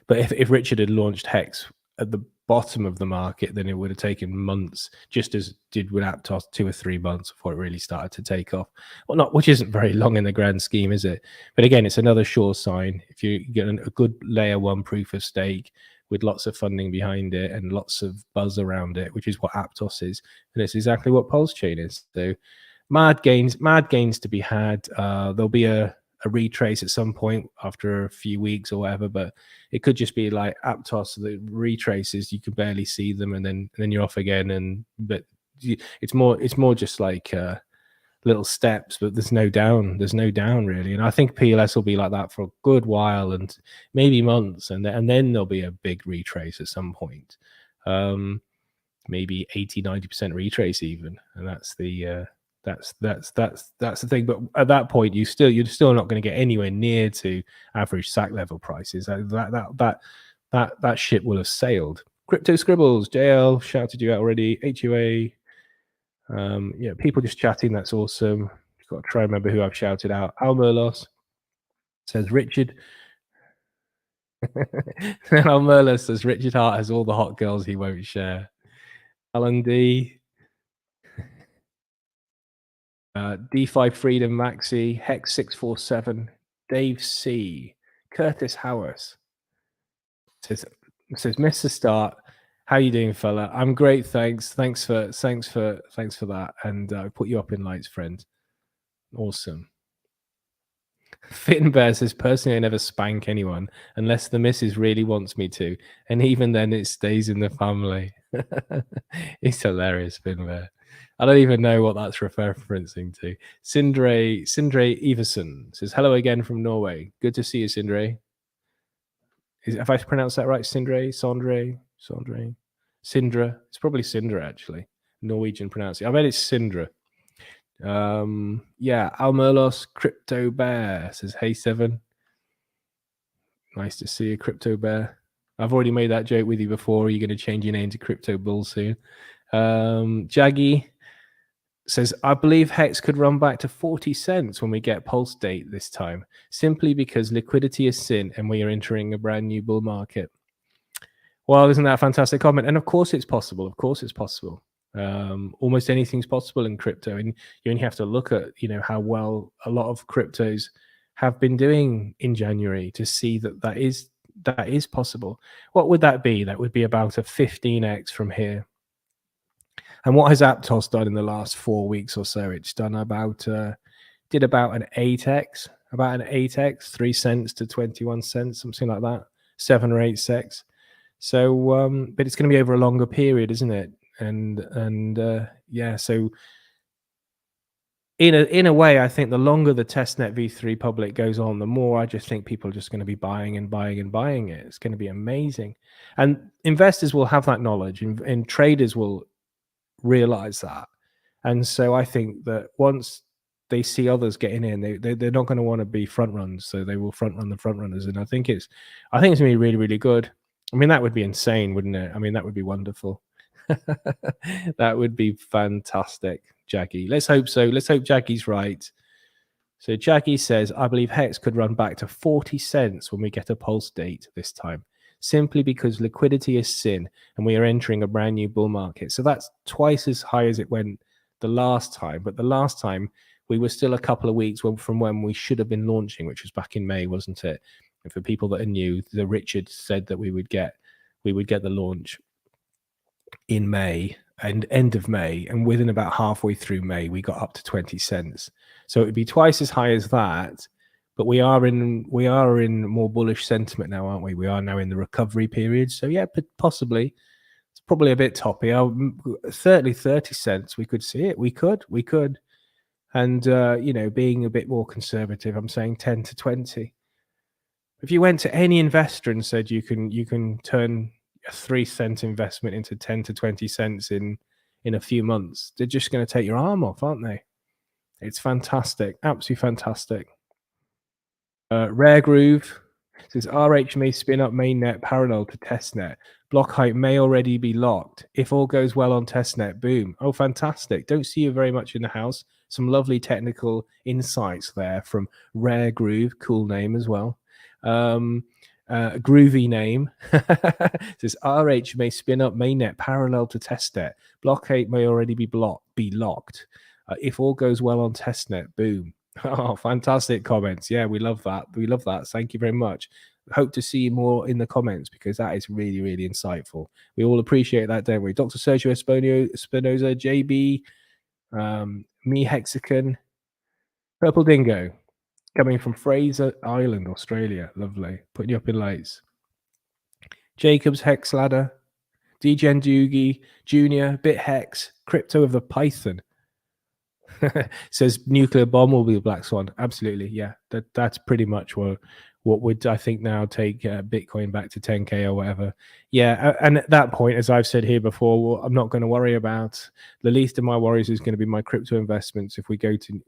but if Richard had launched Hex at the bottom of the market, then it would have taken months, just as did with Aptos, 2 or 3 months before it really started to take off. Well, not, which isn't very long in the grand scheme, is it? But again, it's another sure sign. If you get a good layer 1 proof of stake with lots of funding behind it and lots of buzz around it, which is what Aptos is, and it's exactly what Pulsechain is. So mad gains to be had. There'll be a retrace at some point after a few weeks or whatever, but it could just be like Aptos, the retraces, you can barely see them, and then you're off again. But it's more just like little steps, but there's no down really. And I think PLS will be like that for a good while, and maybe months, and then there'll be a big retrace at some point, maybe 80-90% retrace even, and that's the thing. But at that point, you're still not going to get anywhere near to average SAC level prices. That ship will have sailed. Crypto Scribbles, JL shouted you out already. HUA, yeah, people just chatting. That's awesome. Got to try and remember who I've shouted out. Al Merlos says Richard. Al Merlos says Richard Hart has all the hot girls he won't share. Alan D. DeFi Freedom Maxi, Hex 647, Dave C, Curtis Howes says Mr. Start, how you doing, fella? I'm great, thanks. Thanks for that, and I put you up in lights, friend. Awesome. Finn Bear says, personally, I never spank anyone unless the missus really wants me to, and even then, it stays in the family. It's hilarious, Finn Bear. I don't even know what that's referencing to. Sindre Everson says, hello again from Norway. Good to see you, Sindre. If I pronounced that right, Sindre? Sindra? It's probably Sindra, actually. Norwegian pronunciation. I bet it's Sindra. Yeah, Almerlos Crypto Bear says, hey, Seven. Nice to see you, Crypto Bear. I've already made that joke with you before. You're going to change your name to Crypto Bull soon. Jaggy says, I believe Hex could run back to 40 cents when we get Pulse date this time, simply because liquidity is sin and we are entering a brand new bull market. Well, isn't that a fantastic comment? And of course it's possible. Of course it's possible. Almost anything's possible in crypto, and you only have to look at, you know, how well a lot of cryptos have been doing in January to see that is possible. What would that be? That would be about a 15x from here. And what has Aptos done in the last 4 weeks or so? It's done about an 8x, 3 cents to 21 cents, something like that, 7 or 8 secs. So, but it's going to be over a longer period, isn't it? Yeah. So in a way, I think the longer the testnet v3 public goes on, the more I just think people are just going to be buying and buying and buying it. It's going to be amazing, and investors will have that knowledge, and traders will realize that. And so I think that once they see others getting in, they're not going to want to be front runs, so they will front run the front runners. And I think it's going to be really, really good. I mean, that would be insane, wouldn't it? I mean, that would be wonderful. That would be fantastic, Jackie. Let's hope so. Let's hope Jackie's right. So Jackie says, I believe Hex could run back to 40 cents when we get a pulse date this time, simply because liquidity is sin and we are entering a brand new bull market. So that's twice as high as it went the last time. But the last time we were still a couple of weeks from when we should have been launching, which was back in May, wasn't it? And for people that are new, the Richard said that we would get the launch in May and end of May, and within about halfway through May, we got up to 20 cents. So it would be twice as high as that, but we are in more bullish sentiment now, aren't we? We are now in the recovery period. So yeah, possibly it's probably a bit toppy. 30 cents, we could see it. We could. And being a bit more conservative, I'm saying 10 to 20. If you went to any investor and said you can turn a 3-cent investment into 10 to 20 cents in a few months, they're just going to take your arm off, aren't they? It's fantastic, absolutely fantastic. Rare Groove says RH may spin up mainnet parallel to testnet. Block height may already be locked. If all goes well on testnet, boom. Oh, fantastic. Don't see you very much in the house. Some lovely technical insights there from Rare Groove. Cool name as well. Groovy name. Says RH may spin up mainnet parallel to testnet. Block 8 may already be locked. If all goes well on testnet, boom. Oh, fantastic comments. Yeah, we love that. We love that. Thank you very much. Hope to see more in the comments because that is really, really insightful. We all appreciate that, don't we? Dr. Sergio Espinoza, JB, me Hexagon, Purple Dingo, coming from Fraser Island, Australia. Lovely. Putting you up in lights. Jacobs Hex Ladder, Degen Doogie, Junior, Bit Hex, Crypto of the Python. Says nuclear bomb will be a black swan. Absolutely, yeah. That's pretty much what would I think now take Bitcoin back to 10K or whatever. Yeah, and at that point, as I've said here before, well, I'm not going to worry about. The least of my worries is going to be my crypto investments if we go to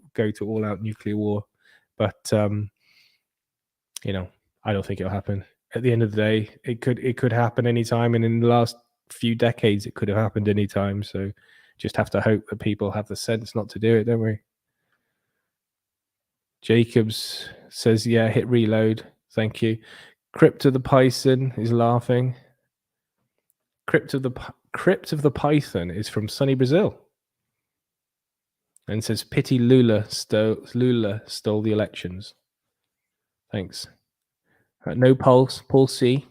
all out nuclear war. But I don't think it'll happen. At the end of the day, it could happen anytime, and in the last few decades, it could have happened anytime. So just have to hope that people have the sense not to do it, don't we? Jacobs says, yeah, hit reload. Thank you. Crypt of the Python is laughing. Crypt of the Python is from sunny Brazil. And says, pity Lula stole the elections. Thanks. No Pulse. Paul C.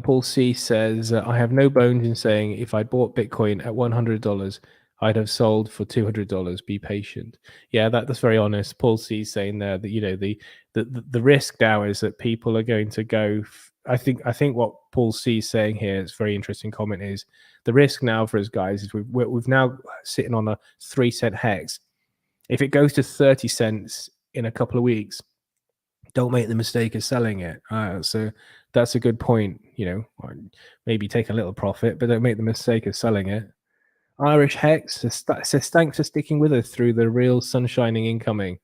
Paul C says, I have no bones in saying if I bought Bitcoin at $100, I'd have sold for $200. Be patient. Yeah, that's very honest. Paul C is saying there that the risk now is that people are going to go. I think what Paul C is saying here, it's a very interesting comment, is the risk now for us guys is we've now sitting on a 3-cent hex. If it goes to 30 cents in a couple of weeks, don't make the mistake of selling it. So that's a good point. Maybe take a little profit, but don't make the mistake of selling it. Irish Hex says thanks for sticking with us through the real sunshining incoming.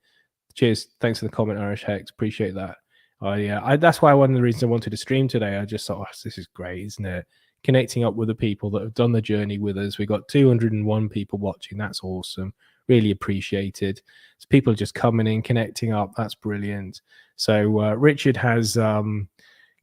Cheers. Thanks for the comment, Irish Hex. Appreciate that. That's why one of the reasons I wanted to stream today. I just thought, this is great, isn't it? Connecting up with the people that have done the journey with us. We got 201 people watching. That's awesome. Really appreciated. So people are just coming in, connecting up. That's brilliant. So Richard has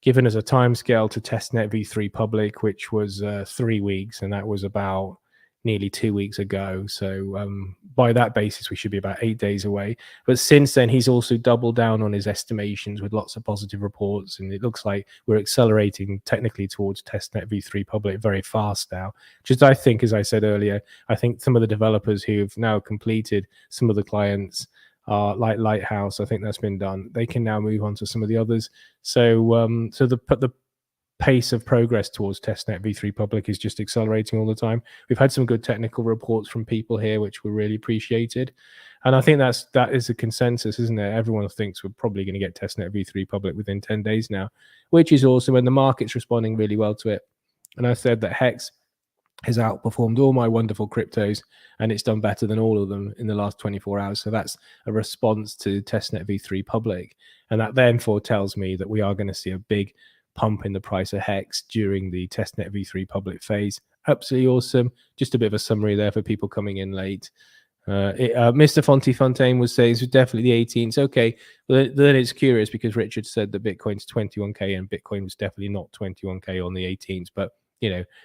given us a timescale to testnet v3 public, which was 3 weeks, and that was about nearly 2 weeks ago. So by that basis, we should be about 8 days away. But since then, he's also doubled down on his estimations with lots of positive reports. And it looks like we're accelerating technically towards testnet v3 public very fast now. Just I think, as I said earlier, I think some of the developers who've now completed some of the clients like Lighthouse. I think that's been done. They can now move on to some of the others. So so the pace of progress towards testnet v3 public is just accelerating all the time. We've had some good technical reports from people here, which were really appreciated, and I think that is a consensus, isn't it? Everyone thinks we're probably going to get testnet v3 public within 10 days now, which is awesome, and the market's responding really well to it. And I said that Hex has outperformed all my wonderful cryptos, and it's done better than all of them in the last 24 hours. So that's a response to testnet v3 public, and that therefore tells me that we are going to see a big pump in the price of Hex during the testnet v3 public phase. Absolutely awesome. Just a bit of a summary there for people coming in late. Mr. Fontaine was saying it's definitely the 18th. Okay, then it's curious because Richard said that Bitcoin's 21k and Bitcoin was definitely not 21k on the 18th. But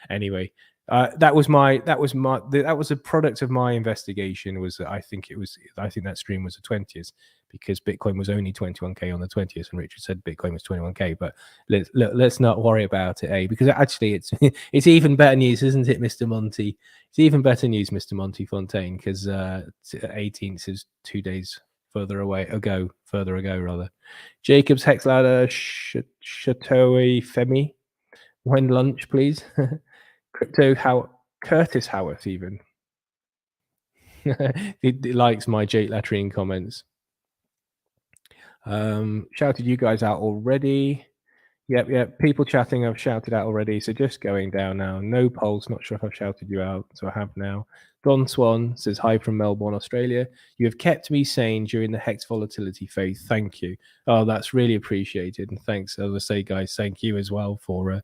anyway, that was a product of my investigation. Was that I think that stream was the 20th because Bitcoin was only 21k on the 20th, and Richard said Bitcoin was 21k. But let's not worry about it, because actually it's even better news, isn't it, Mr. Monty? It's even better news, Mr. Monty Fontaine, because 18th is 2 days further ago. Jacob's Hex Ladder, Chateau Femi. When lunch, please. Crypto Curtis Howarth even. he likes my Jake Latrine comments. Shouted you guys out already. Yep. People chatting, I've shouted out already. So just going down now. No polls. Not sure if I've shouted you out. So I have now. Don Swan says hi from Melbourne, Australia. You have kept me sane during the Hex volatility phase. Thank you. Oh, that's really appreciated. And thanks, as I say, guys. Thank you as well for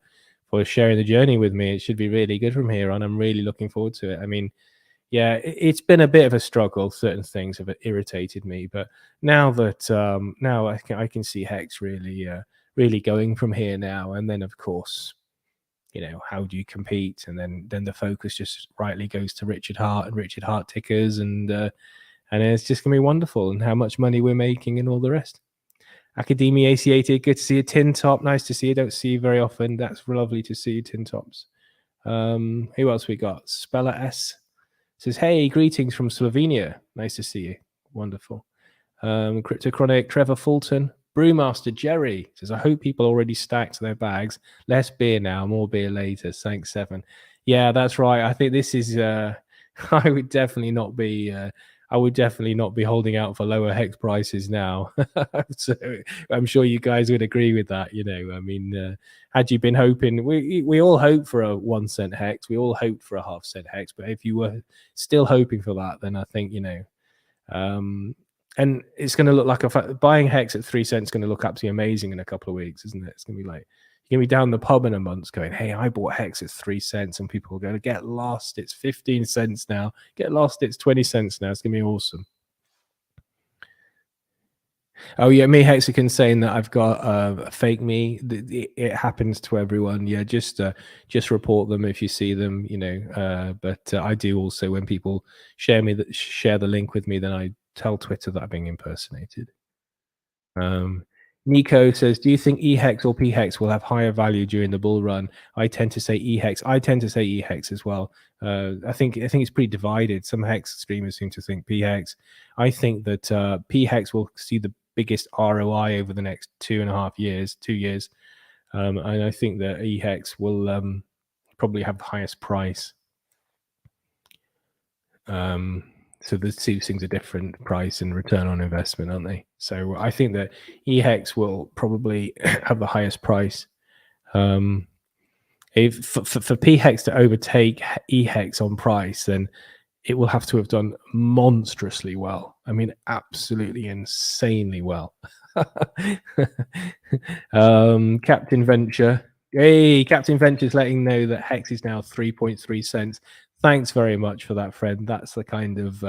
sharing the journey with me. It should be really good from here on. I'm really looking forward to it. I mean, yeah, it's been a bit of a struggle. Certain things have irritated me, but now that now I can see Hex really going from here now. And then of course, how do you compete? And then the focus just rightly goes to Richard Hart and Richard Hart tickers, and it's just gonna be wonderful, and how much money we're making and all the rest. Academia Asiated, good to see you. Tin Top, nice to see you. Don't see you very often. That's lovely to see you, Tin Tops. Who else we got? Speller S says, hey, greetings from Slovenia. Nice to see you. Wonderful. Crypto Chronic, Trevor Fulton. Brewmaster Jerry says, I hope people already stacked their bags. Less beer now, more beer later. Thanks, Seven. Yeah, that's right. I think this is I would definitely not be holding out for lower Hex prices now. So I'm sure you guys would agree with that. I mean, had you been hoping, we all hope for a 1 cent Hex, we all hoped for a half cent Hex, but if you were still hoping for that, then I think and it's going to look like buying Hex at 3 cents is going to look absolutely amazing in a couple of weeks, isn't it? It's going to be like, you're going to be down the pub in a month going, hey, I bought Hex at 3 cents, and people are going to get lost. It's 15 cents now. Get lost. It's 20 cents now. It's going to be awesome. Oh, yeah. Me Hexagon saying that I've got fake me. It happens to everyone. Yeah. Just report them if you see them, but I do also, when people share the link with me, then I tell Twitter that I'm being impersonated. Nico says, do you think eHex or pHex will have higher value during the bull run? I tend to say eHex. I tend to say eHex as well. I think it's pretty divided. Some Hex streamers seem to think pHex. I think that pHex will see the biggest ROI over the next 2.5 years, 2 years. And I think that eHex will probably have the highest price. So the two things are different, price and return on investment, aren't they? So I think that eHex will probably have the highest price. If for pHex to overtake eHex on price, then it will have to have done monstrously well. I mean, absolutely insanely well. Captain Venture. Hey, Captain Venture's letting know that Hex is now 3.3 cents. Thanks very much for that, friend. That's the kind of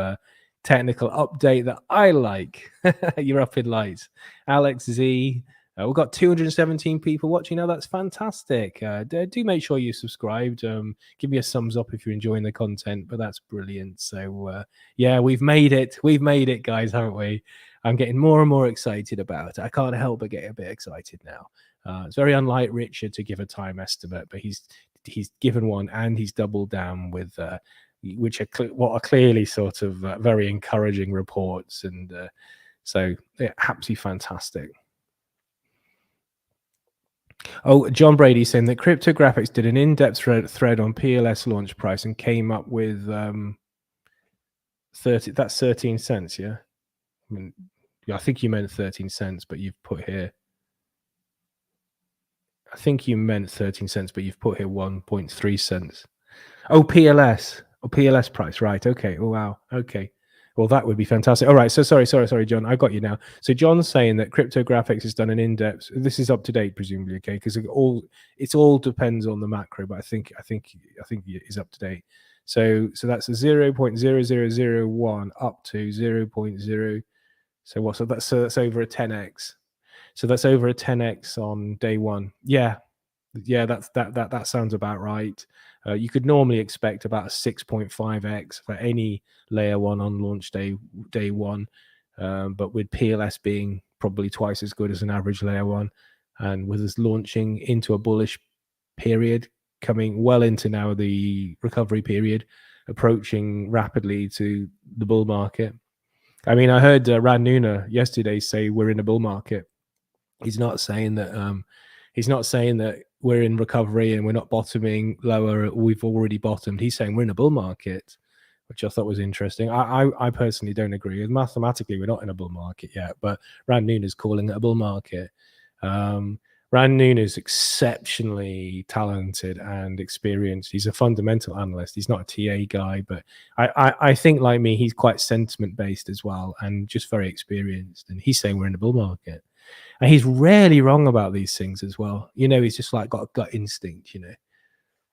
technical update that I like. You're up in lights. Alex Z. We've got 217 people watching now. That's fantastic. Do make sure you subscribed. Give me a thumbs up if you're enjoying the content, but that's brilliant. So, yeah, we've made it. We've made it, guys, haven't we? I'm getting more and more excited about it. I can't help but get a bit excited now. It's very unlike Richard to give a time estimate, but he's given one, and he's doubled down with which are what are clearly sort of very encouraging reports, and so yeah, absolutely fantastic. Oh, John Brady saying that Cryptographics did an in-depth thread on PLS launch price and came up with 13 cents, yeah? I mean, yeah, I think you meant 13 cents, but you've put here. I think you meant 13 cents, but you've put here 1.3 cents. Oh, PLS. Oh, PLS price, right. Okay. Oh, wow. Okay. Well, that would be fantastic. All right. So sorry, John. I got you now. So John's saying that Cryptographics has done an in-depth. This is up to date, presumably, okay? Because it all depends on the macro, but I think it is up to date. So that's a 0.0001 up to 0.0. So that's over a 10x. So that's over a 10x on day one. Yeah, that sounds about right. You could normally expect about a 6.5x for any layer one on launch day one, but with PLS being probably twice as good as an average layer one, and with us launching into a bullish period, coming well into now the recovery period, approaching rapidly to the bull market. I mean, I heard Rand Nuna yesterday say we're in a bull market. He's not saying that we're in recovery and we're not bottoming lower. We've already bottomed. He's saying we're in a bull market, which I thought was interesting. I personally don't agree. Mathematically, we're not in a bull market yet, but Rand Nuna is calling it a bull market. Rand Nuna is exceptionally talented and experienced. He's a fundamental analyst. He's not a TA guy, but I think, like me, he's quite sentiment based as well, and just very experienced. And he's saying we're in a bull market. And he's rarely wrong about these things as well. He's just like got a gut instinct,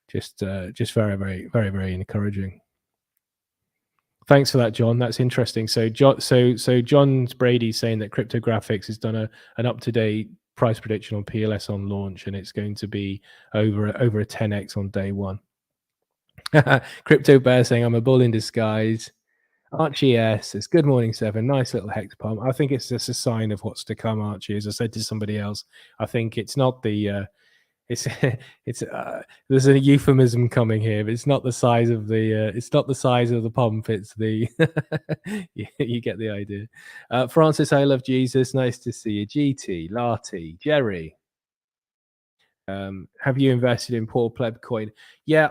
just very, very, very, very encouraging. Thanks for that, John. That's interesting. So John's Brady saying that Cryptographics has done an up-to-date price prediction on PLS on launch, and it's going to be over a 10x on day one. Crypto Bear saying I'm a bull in disguise. Archie S says, good morning, Seven. Nice little hex pump. I think it's just a sign of what's to come, Archie. As I said to somebody else, I think it's not the it's there's a euphemism coming here, but it's not the size of the pump, it's the you get the idea. Francis, I love Jesus. Nice to see you. GT, Larty, Jerry. Have you invested in Poor Pleb coin? Yeah,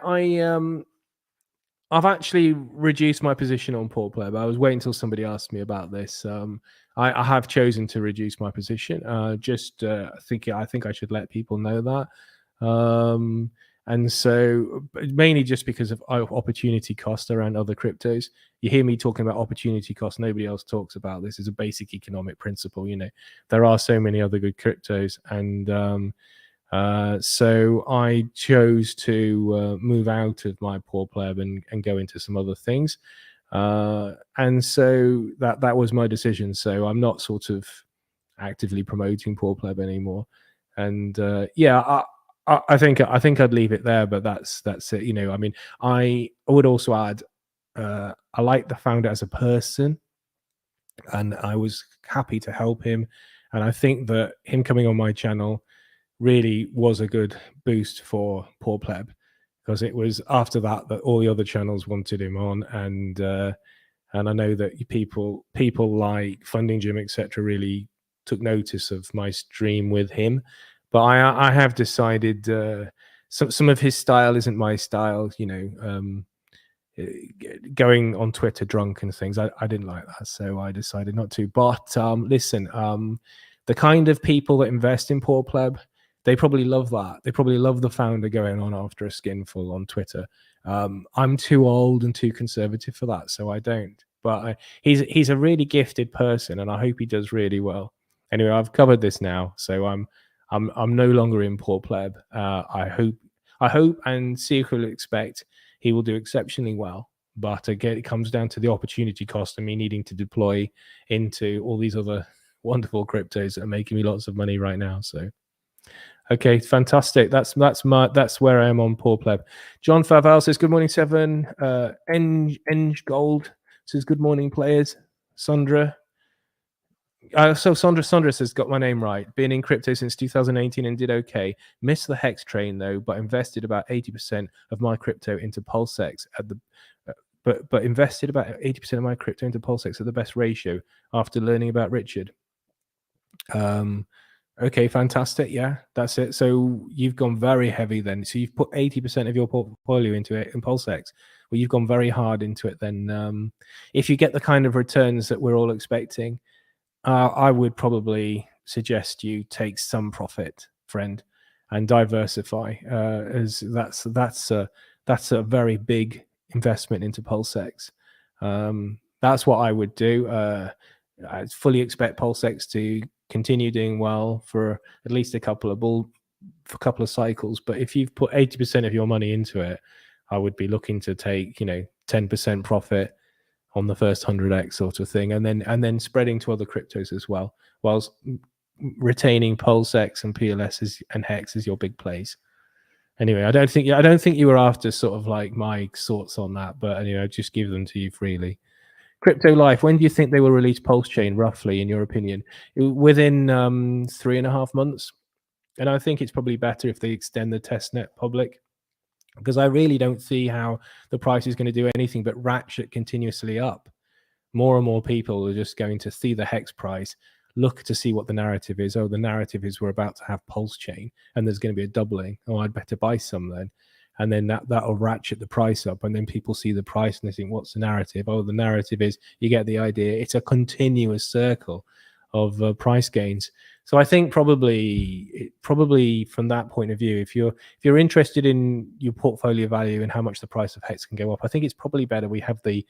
I've actually reduced my position on Poor Pleb. I was waiting until somebody asked me about this. I have chosen to reduce my position. I think I should let people know that. And so mainly just because of opportunity cost around other cryptos. You hear me talking about opportunity cost. Nobody else talks about this. It's a basic economic principle. There are so many other good cryptos, and so I chose to move out of my Poor Pleb and go into some other things. And so that was my decision. So I'm not sort of actively promoting Poor Pleb anymore. And yeah, I think I'd leave it there, but that's it. I mean, I would also add, I like the founder as a person, and I was happy to help him. And I think that him coming on my channel really was a good boost for Poor Pleb, because it was after that all the other channels wanted him on, and I know that people like Funding Jim, etc., really took notice of my stream with him. But I have decided some of his style isn't my style. Going on Twitter drunk and things, I didn't like that, so I decided not to. But listen, the kind of people that invest in Poor Pleb, they probably love that. They probably love the founder going on after a skinful on Twitter. I'm too old and too conservative for that, so I don't. But he's a really gifted person, and I hope he does really well. Anyway, I've covered this now, so I'm no longer in Poor Pleb. I hope and secretly expect he will do exceptionally well. But again, it comes down to the opportunity cost and me needing to deploy into all these other wonderful cryptos that are making me lots of money right now. So. Okay, fantastic. That's where I am on Poor Pleb. John Faval says, good morning, Seven. Eng Gold says, good morning, players. Sandra. So Sandra says, got my name right. Been in crypto since 2018 and did okay. Missed the hex train though, but invested about 80% of my crypto into Pulsechain but invested about 80% of my crypto into Pulsex at the best ratio after learning about Richard. Okay, fantastic. Yeah, that's it. So you've gone very heavy then. So you've put 80% of your portfolio into it in Pulsex. Well, you've gone very hard into it then. If you get the kind of returns that we're all expecting, I would probably suggest you take some profit, friend, and diversify, as that's a very big investment into Pulsex. That's what I would do. I fully expect Pulsex to continue doing well for at least a couple of cycles. But if you've put 80% of your money into it, I would be looking to take 10% profit on the first 100x sort of thing, and then spreading to other cryptos as well, whilst retaining Pulsex and PLS and Hex as your big plays. Anyway, I don't think you were after sort of like my thoughts on that, but anyway, I just give them to you freely. Crypto Life, when do you think they will release Pulsechain, roughly, in your opinion? Within 3.5 months. And I think it's probably better if they extend the testnet public, because I really don't see how the price is going to do anything but ratchet continuously up. More and more people are just going to see the Hex price, look to see what the narrative is. Oh, the narrative is we're about to have Pulsechain and there's going to be a doubling. Oh, I'd better buy some then. And then that'll ratchet the price up, and then people see the price and they think, what's the narrative? Oh, the narrative is, you get the idea, it's a continuous circle of price gains. So I think probably from that point of view, if you're interested in your portfolio value and how much the price of Hex can go up, I think it's probably better we have the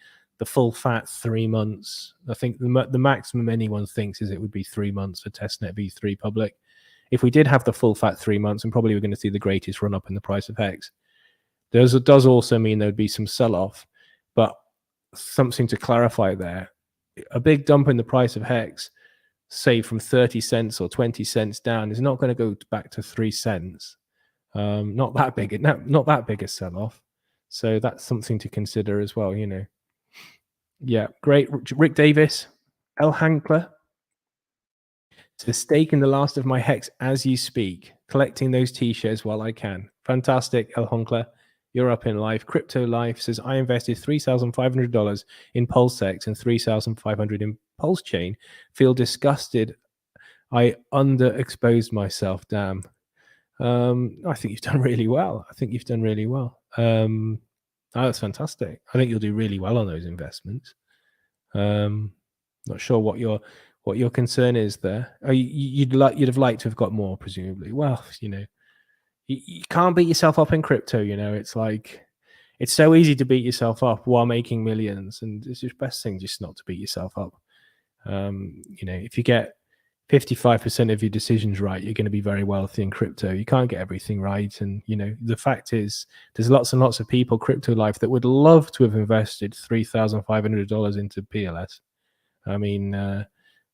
full fat 3 months. I think the maximum anyone thinks is it would be 3 months for testnet v3 public. If we did have the full fat 3 months, and probably we're going to see the greatest run up in the price of Hex. It does also mean there would be some sell-off, but something to clarify there. A big dump in the price of Hex, say from 30 cents or 20 cents down, is not going to go back to 3 cents. Not that big a sell-off. So that's something to consider as well, Yeah, great. Rick Davis, El Hankler says, staking the last of my Hex as you speak, collecting those T-shares while I can. Fantastic, El Hankler. You're up in life. Crypto Life says, I invested $3,500 in Pulsex and $3,500 in Pulsechain. Feel disgusted. I underexposed myself. Damn. I think you've done really well. Oh, that's fantastic. I think you'll do really well on those investments. Not sure what your concern is there. Oh, you'd have liked to have got more, presumably. Well, you can't beat yourself up in crypto. It's like, it's so easy to beat yourself up while making millions, and it's just best thing just not to beat yourself up. If you get 55% of your decisions right, you're going to be very wealthy in crypto. You can't get everything right, and the fact is, there's lots and lots of people, Crypto Life, that would love to have invested $3,500 into PLS. I mean,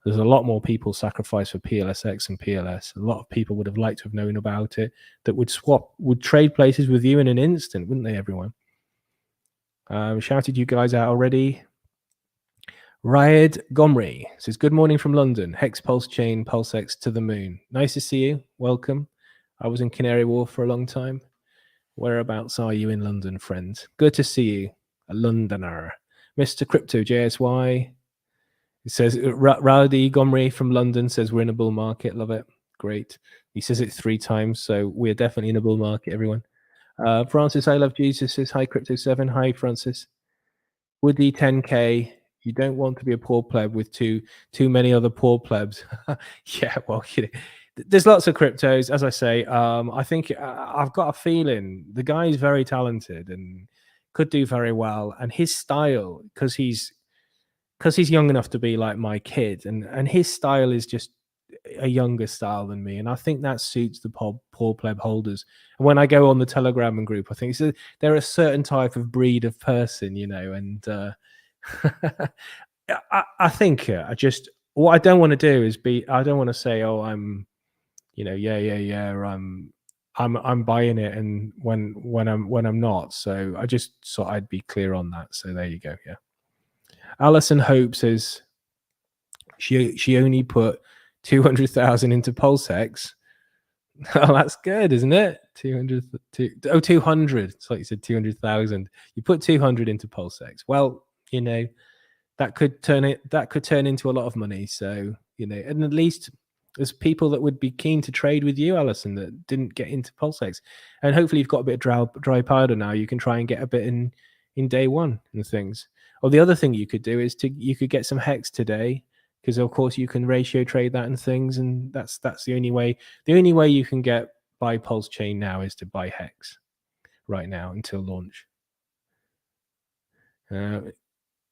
there's a lot more people sacrificed for PLSX and PLS. A lot of people would have liked to have known about it, that would trade places with you in an instant, wouldn't they, everyone? Shouted you guys out already. Riad Gomri says, good morning from London. Hex Pulsechain, Pulsex to the moon. Nice to see you. Welcome. I was in Canary Wharf for a long time. Whereabouts are you in London, friends? Good to see you. A Londoner. Mr. Crypto JSY. It says, Rowdy Gomri from London says, we're in a bull market. Love it. Great. He says it 3 times, so we're definitely in a bull market, everyone. Francis, I love Jesus says, hi, Crypto7. Hi, Francis. Woody 10K. You don't want to be a poor pleb with too many other poor plebs. Yeah, well, there's lots of cryptos, as I say. I think I've got a feeling the guy is very talented and could do very well. And his style, because he's young enough to be like my kid, and his style is just a younger style than me, and I think that suits the poor pleb holders. And when I go on the Telegram and group, I think they're a certain type of breed of person, and I think what I don't want to do is I don't want to say, oh, I'm I'm buying it, and when I'm not. So I just thought I'd be clear on that. So there you go. Yeah. Alison Hope says she only put 200,000 into Pulsex. Oh, that's good, isn't it? 200, 200. It's like you said, 200,000. You put 200 into PulseX. Well, that could turn into a lot of money. So, and at least there's people that would be keen to trade with you, Alison, that didn't get into PulseX. And hopefully you've got a bit of dry powder now. You can try and get a bit in day one and things. Or the other thing you could do is you could get some Hex today, because of course you can ratio trade that and things, and that's the only way. The only way you can buy Pulsechain now is to buy Hex right now until launch.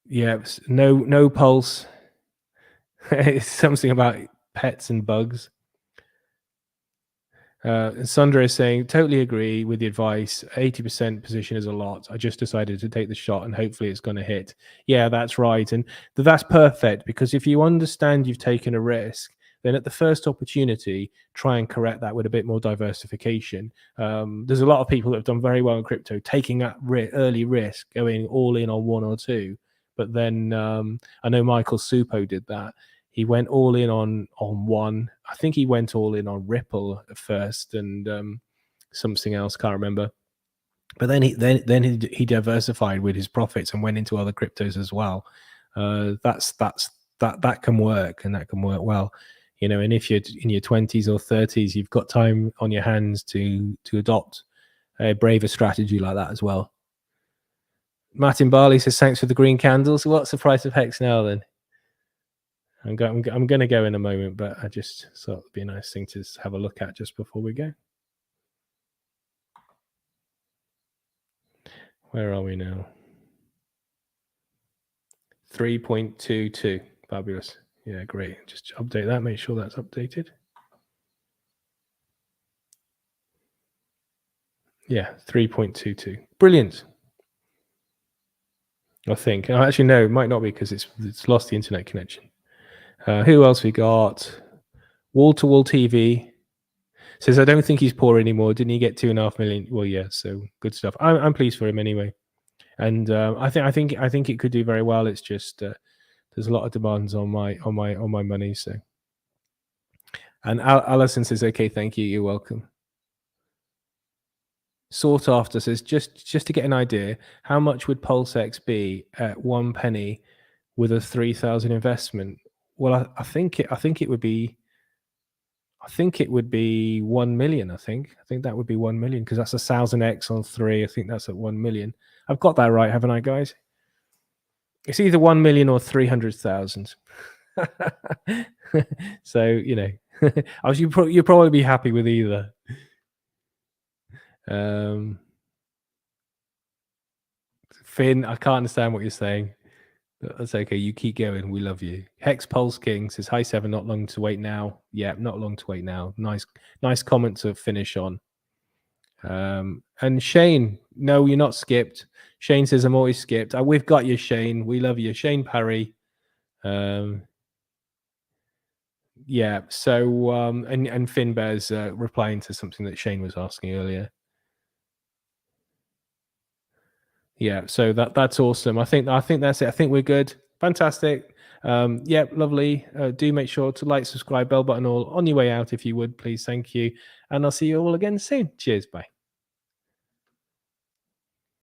Yeah, no Pulse. It's something about pets and bugs. Sandra is saying, totally agree with the advice. 80% position is a lot. I just decided to take the shot and hopefully it's going to hit. Yeah, that's right. And that's perfect, because if you understand you've taken a risk, then at the first opportunity, try and correct that with a bit more diversification. There's a lot of people that have done very well in crypto, taking that early risk, going all in on one or two. But then I know Michael Supo did that. He went all in on one. I think he went all in on Ripple at first, and something else, can't remember. But then he diversified with his profits and went into other cryptos as well. That can work, and that can work well. And if you're in your 20s or 30s, you've got time on your hands to adopt a braver strategy like that as well. Martin Barley says, thanks for the green candles. What's the price of Hex now then? I'm going to go in a moment, but I just thought it'd be a nice thing to have a look at just before we go. Where are we now? 3.22. Fabulous. Yeah, great. Just update that. Make sure that's updated. Yeah, 3.22. Brilliant. I think. Actually, no, it might not be, because it's lost the internet connection. Who else we got? Wall to Wall TV says, I don't think he's poor anymore. Didn't he get 2.5 million? Well, yeah. So good stuff. I'm pleased for him anyway, and I think it could do very well. It's just there's a lot of demands on my money. So, and Alison says, okay, thank you. You're welcome. Sought after says, just to get an idea, how much would PulseX be at 1 penny with a 3,000 investment? Well, I think it would be 1 million. I think that would be 1 million, because that's 1,000x on 3. I think that's at 1 million. I've got that right, haven't I, guys? It's either 1 million or 300,000. So you'll probably be happy with either. Finn, I can't understand what you're saying. That's okay. You keep going. We love you. Hex Pulse King says, hi, Seven. Not long to wait now. Yeah, not long to wait now. Nice comment to finish on. And Shane, no, you're not skipped. Shane says, I'm always skipped. We've got you, Shane. We love you. Shane Parry. Yeah. So, and Finn Bear's replying to something that Shane was asking earlier. Yeah, so that's awesome. I think that's it. I think we're good. Fantastic. Yeah, lovely. Do make sure to like, subscribe, bell button all on your way out if you would, please. Thank you. And I'll see you all again soon. Cheers. Bye.